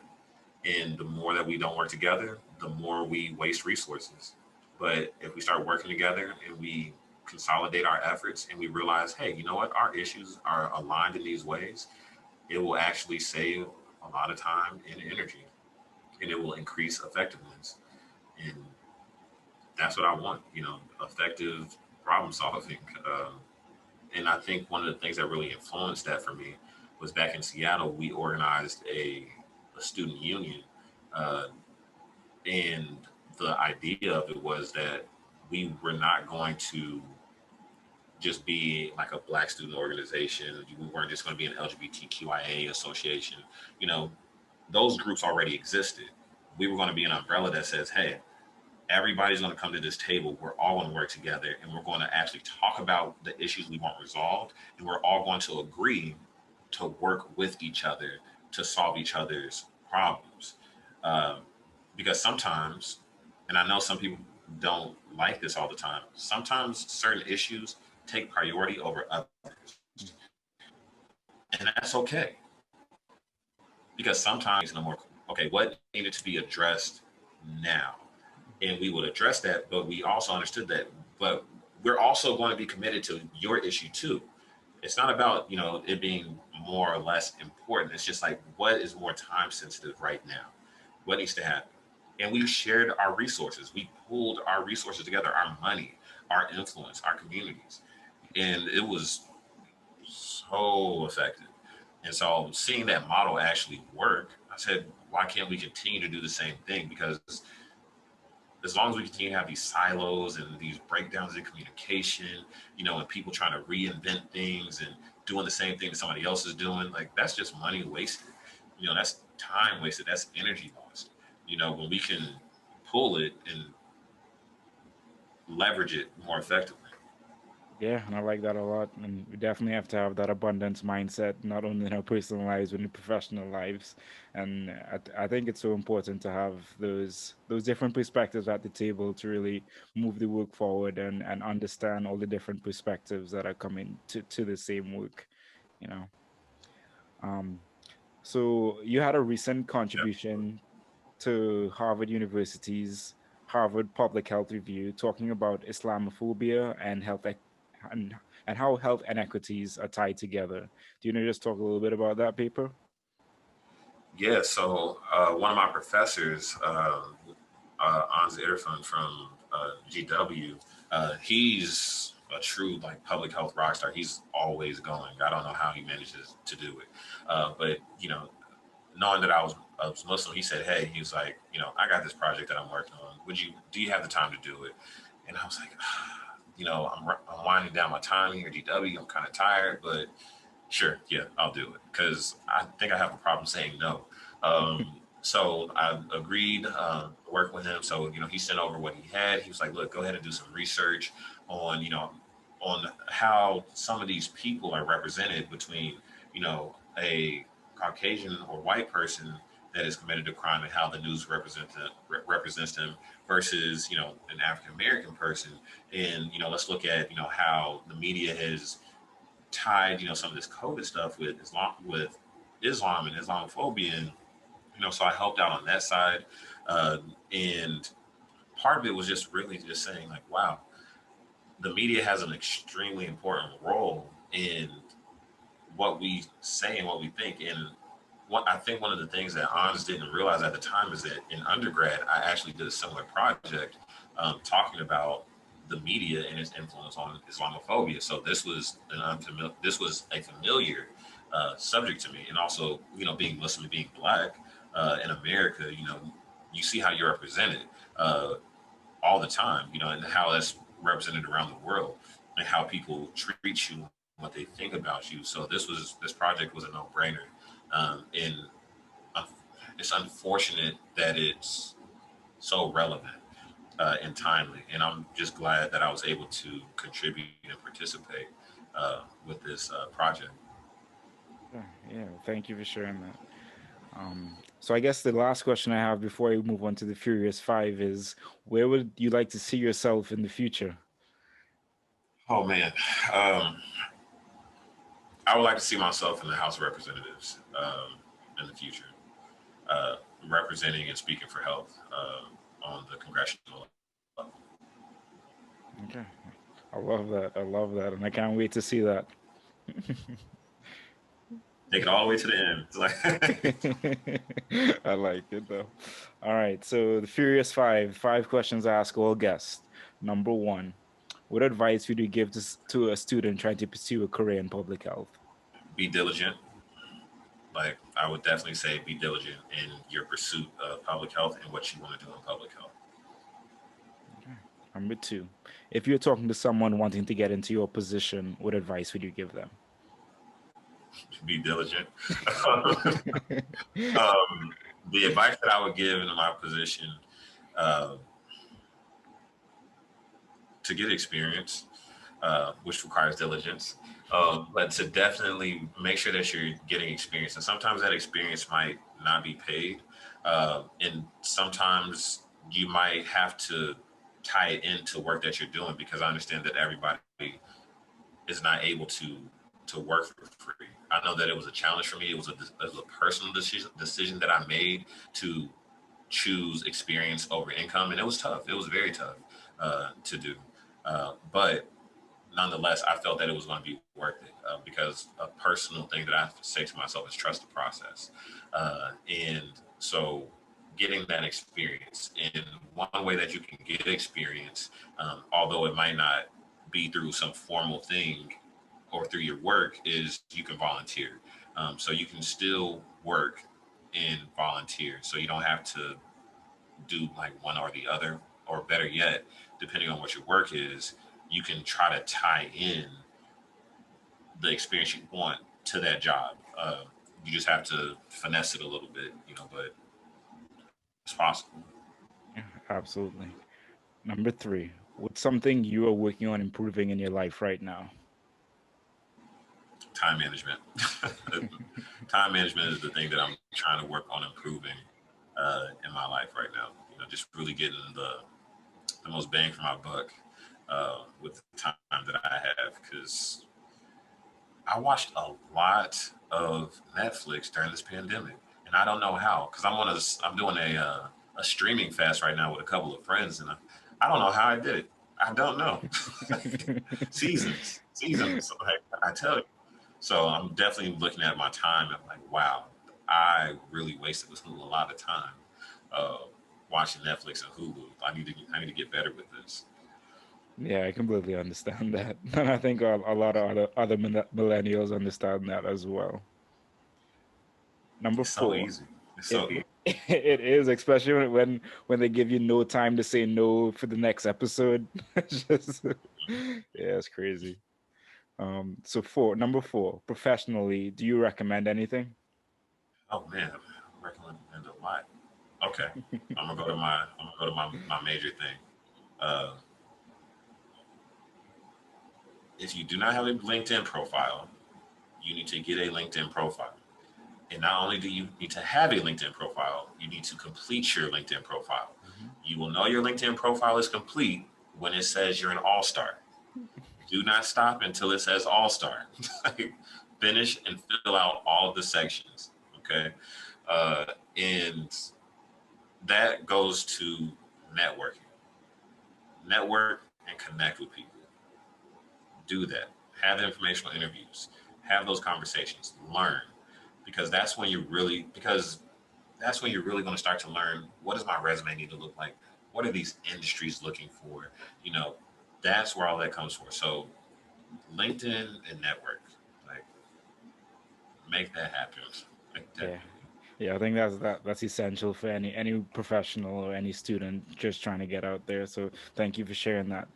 [SPEAKER 1] And the more that we don't work together, the more we waste resources. But if we start working together and we consolidate our efforts and we realize, hey, you know what, our issues are aligned in these ways, it will actually save a lot of time and energy, and it will increase effectiveness. And that's what I want, effective problem solving. And I think one of the things that really influenced that for me was back in Seattle, we organized a student union. Uh, and the idea of it was that we were not going to just be like a Black student organization. We weren't just going to be an LGBTQIA association. You know, those groups already existed. We were going to be an umbrella that says, hey, everybody's going to come to this table. We're all going to work together and we're going to actually talk about the issues we want resolved. And we're all going to agree to work with each other to solve each other's problems. Um, because sometimes, and I know some people don't like this all the time, sometimes certain issues take priority over others. And that's okay. Because sometimes no more, okay, what needed to be addressed now? And we would address that, but we also understood that, but we're also going to be committed to your issue too. It's not about, it being more or less important. It's just like, what is more time sensitive right now? What needs to happen? And we shared our resources. We pooled our resources together, our money, our influence, our communities. And it was so effective. And so seeing that model actually work, I said, why can't we continue to do the same thing? Because as long as we continue to have these silos and these breakdowns in communication, and people trying to reinvent things and doing the same thing that somebody else is doing, like that's just money wasted. That's time wasted. That's energy lost. When we can pull it and leverage it more effectively.
[SPEAKER 2] Yeah, and I like that a lot. And we definitely have to have that abundance mindset, not only in our personal lives, but in professional lives. And I think it's so important to have those different perspectives at the table to really move the work forward and understand all the different perspectives that are coming to the same work. You know. Um, so you had a recent
[SPEAKER 1] Yeah.
[SPEAKER 2] contribution to Harvard University's Harvard Public Health Review talking about Islamophobia and and and how health inequities are tied together. Do you know just talk a little bit about that paper?
[SPEAKER 1] Yeah. So one of my professors, Hans Irfan from GW, he's a true like public health rock star. He's always going. I don't know how he manages to do it, but knowing that I was Muslim, he said, "Hey," he was like, "I got this project that I'm working on. Do you have the time to do it?" And I was like, I'm winding down my time here at GW. I'm kind of tired, but sure, yeah, I'll do it because I think I have a problem saying no. So I agreed to work with him. So he sent over what he had. He was like, "Look, go ahead and do some research on on how some of these people are represented between a Caucasian or white person that has committed a crime and how the news represents them versus an African American person. And let's look at how the media has tied some of this COVID stuff with Islam and Islamophobia, and so I helped out on that side, uh, and part of it was just really just saying like, wow, the media has an extremely important role in what we say and what we think. And what I think one of the things that Ons didn't realize at the time is that in undergrad, I actually did a similar project talking about the media and its influence on Islamophobia. So this was a familiar subject to me, and also being Muslim and being Black in America, you see how you're represented uh, all the time, and how that's represented around the world, and how people treat you, what they think about you. So this project was a no brainer, and uh, it's unfortunate that it's so relevant and timely. And I'm just glad that I was able to contribute and participate with this project.
[SPEAKER 2] Yeah, yeah. Thank you for sharing that. So I guess the last question I have before we move on to the Furious Five is, where would you like to see yourself in the future?
[SPEAKER 1] Oh man, um, I would like to see myself in the House of Representatives in the future, uh, representing and speaking for health on the congressional level.
[SPEAKER 2] Okay. I love that. I love that. And I can't wait to see that.
[SPEAKER 1] Take it all the way to the end. It's like
[SPEAKER 2] I like it though. All right. So the Furious Five, 5 questions I ask all guests. Number one, what advice would you give to a student trying to pursue a career in public health?
[SPEAKER 1] be diligent. Like I would definitely say, be diligent in your pursuit of public health and what you want to do in public health.
[SPEAKER 2] Okay. Number two, if you're talking to someone wanting to get into your position, what advice would you give them?
[SPEAKER 1] Be diligent. um, the advice that I would give in my position, uh, to get experience, which requires diligence, but to definitely make sure that you're getting experience. And sometimes that experience might not be paid, and sometimes you might have to tie it into work that you're doing, because I understand that everybody is not able to work for free. I know that it was a challenge for me. It was a personal decision that I made to choose experience over income, and it was tough. It was very tough to do, but nonetheless, I felt that it was going to be worth it, because a personal thing that I have to say to myself is trust the process, and so getting that experience. And one way that you can get experience, although it might not be through some formal thing or through your work, is you can volunteer. So you can still work and volunteer. So you don't have to do like one or the other, or better yet, depending on what your work is, you can try to tie in the experience you want to that job. You just have to finesse it a little bit, but it's possible.
[SPEAKER 2] Yeah, absolutely. Number three, what's something you are working on improving in your life right now?
[SPEAKER 1] Time management. Time management is the thing that I'm trying to work on improving in my life right now. Just really getting the most bang for my buck with the time that I have, because I watched a lot of Netflix during this pandemic, and I don't know how. Because I'm doing a streaming fast right now with a couple of friends, and I don't know how I did it. I don't know. Seasons. Like I tell you. So I'm definitely looking at my time. And I'm like, wow, I really wasted a lot of time uh, watching Netflix and Hulu. I need to get better with this.
[SPEAKER 2] Yeah, I completely understand that. And I think a lot of other millennials understand that as well. Number
[SPEAKER 1] It's so
[SPEAKER 2] four,
[SPEAKER 1] easy. It's
[SPEAKER 2] it
[SPEAKER 1] so easy.
[SPEAKER 2] it is, especially when they give you no time to say no for the next episode. It's just yeah, it's crazy. So number four, professionally, do you recommend anything?
[SPEAKER 1] Oh man, I recommend a lot. Okay, I'm gonna go to my major thing. Uh, if you do not have a LinkedIn profile, you need to get a LinkedIn profile. And not only do you need to have a LinkedIn profile, you need to complete your LinkedIn profile.
[SPEAKER 2] Mhm.
[SPEAKER 1] You will know your LinkedIn profile is complete when it says you're an all-star. Do not stop until it says all-star. Finish and fill out all of the sections. Okay. And that goes to networking. Network and connect with people. Do that. Have informational interviews. Have those conversations. Learn, because that's when you're really going to start to learn, what does my resume need to look like? What are these industries looking for? You know, that's where all that comes from. So LinkedIn and network, like, make that happen. Like that.
[SPEAKER 2] Yeah. Yeah, I think that's essential for any professional or any student just trying to get out there. So thank you for sharing that.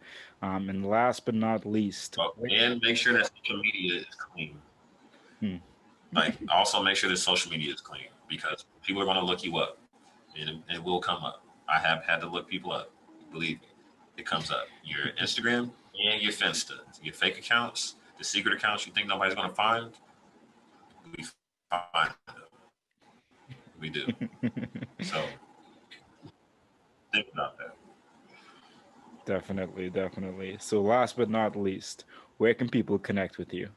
[SPEAKER 2] And last but not least,
[SPEAKER 1] Oh, and make sure that social media is clean.
[SPEAKER 2] hmm,
[SPEAKER 1] Like, also make sure that social media is clean, because people are going to look you up, and it will come up. I have had to look people up. Believe me, it comes up. Your Instagram and your Finsta, your fake accounts, the secret accounts you think nobody's going to find, we find them. We do. So think about that.
[SPEAKER 2] Definitely, definitely. So last but not least, where can people connect with you?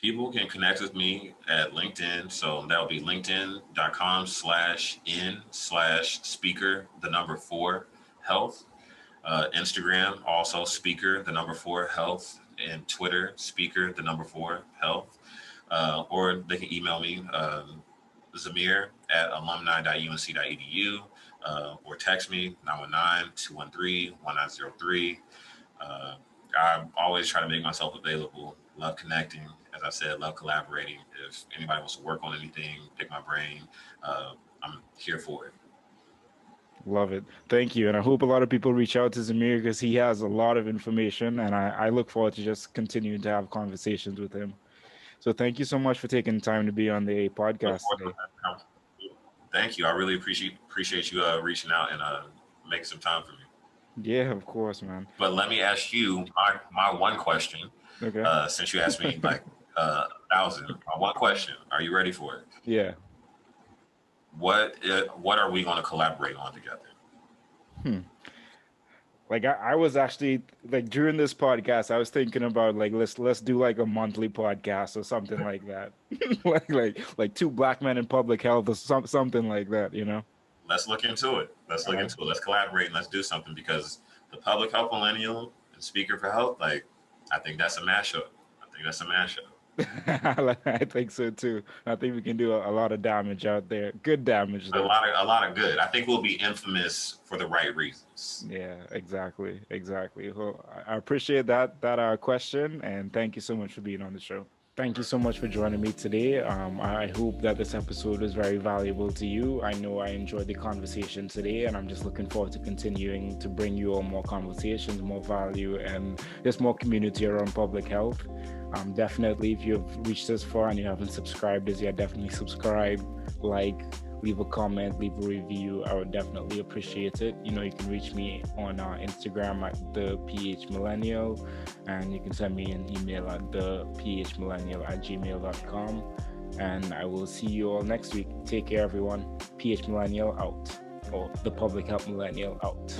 [SPEAKER 1] People can connect with me at LinkedIn. So that'll be linkedin.com/n/speaker, the number four health. Instagram, also speaker, the number four health. And Twitter, speaker, the number four health. Or they can email me, Zamir at alumni.unc.edu, or text me 919-213-1903. Uh, I always try to make myself available. Love connecting. As I said, love collaborating. If anybody wants to work on anything, pick my brain, uh, I'm here for it.
[SPEAKER 2] Love it. Thank you. And I hope a lot of people reach out to Zamir because he has a lot of information and I look forward to just continuing to have conversations with him. So thank you so much for taking time to be on the
[SPEAKER 1] Look
[SPEAKER 2] podcast
[SPEAKER 1] forward to
[SPEAKER 2] today.
[SPEAKER 1] that. Thank you. I really appreciate you reaching out and making some time for me.
[SPEAKER 2] Yeah, of course, man.
[SPEAKER 1] But let me ask you my one question.
[SPEAKER 2] Okay.
[SPEAKER 1] Since you asked me like 1,000, my one question. Are you ready for it?
[SPEAKER 2] Yeah.
[SPEAKER 1] What are we going to collaborate on together?
[SPEAKER 2] Hmm. Like I was actually like during this podcast, I was thinking about like let's do like a monthly podcast or something like that. like two black men in public health or something like that, you know?
[SPEAKER 1] Let's look into it. Let's look
[SPEAKER 2] Uh,
[SPEAKER 1] into it. Let's collaborate and let's do something because the public health millennial and speaker for health, like I think that's a mashup. I think that's a mashup.
[SPEAKER 2] I think so too. I think we can do a lot of damage out there. Good damage though.
[SPEAKER 1] A lot of good. I think we'll be infamous for the right reasons.
[SPEAKER 2] Yeah, exactly, exactly. Well, I appreciate that question, and thank you so much for being on the show. Thank you so much for joining me today. I hope that this episode was very valuable to you. I know I enjoyed the conversation today, and I'm just looking forward to continuing to bring you all more conversations, more value, and just more community around public health. Definitely, if you've reached this far and you haven't subscribed as yet, definitely subscribe, like, leave a comment, leave a review. I would definitely appreciate it. You know, you can reach me on Instagram at the PH Millennial, and you can send me an email at the phmillennial@gmail.com. And I will see you all next week. Take care, everyone. PH Millennial out, or the Public Health Millennial out.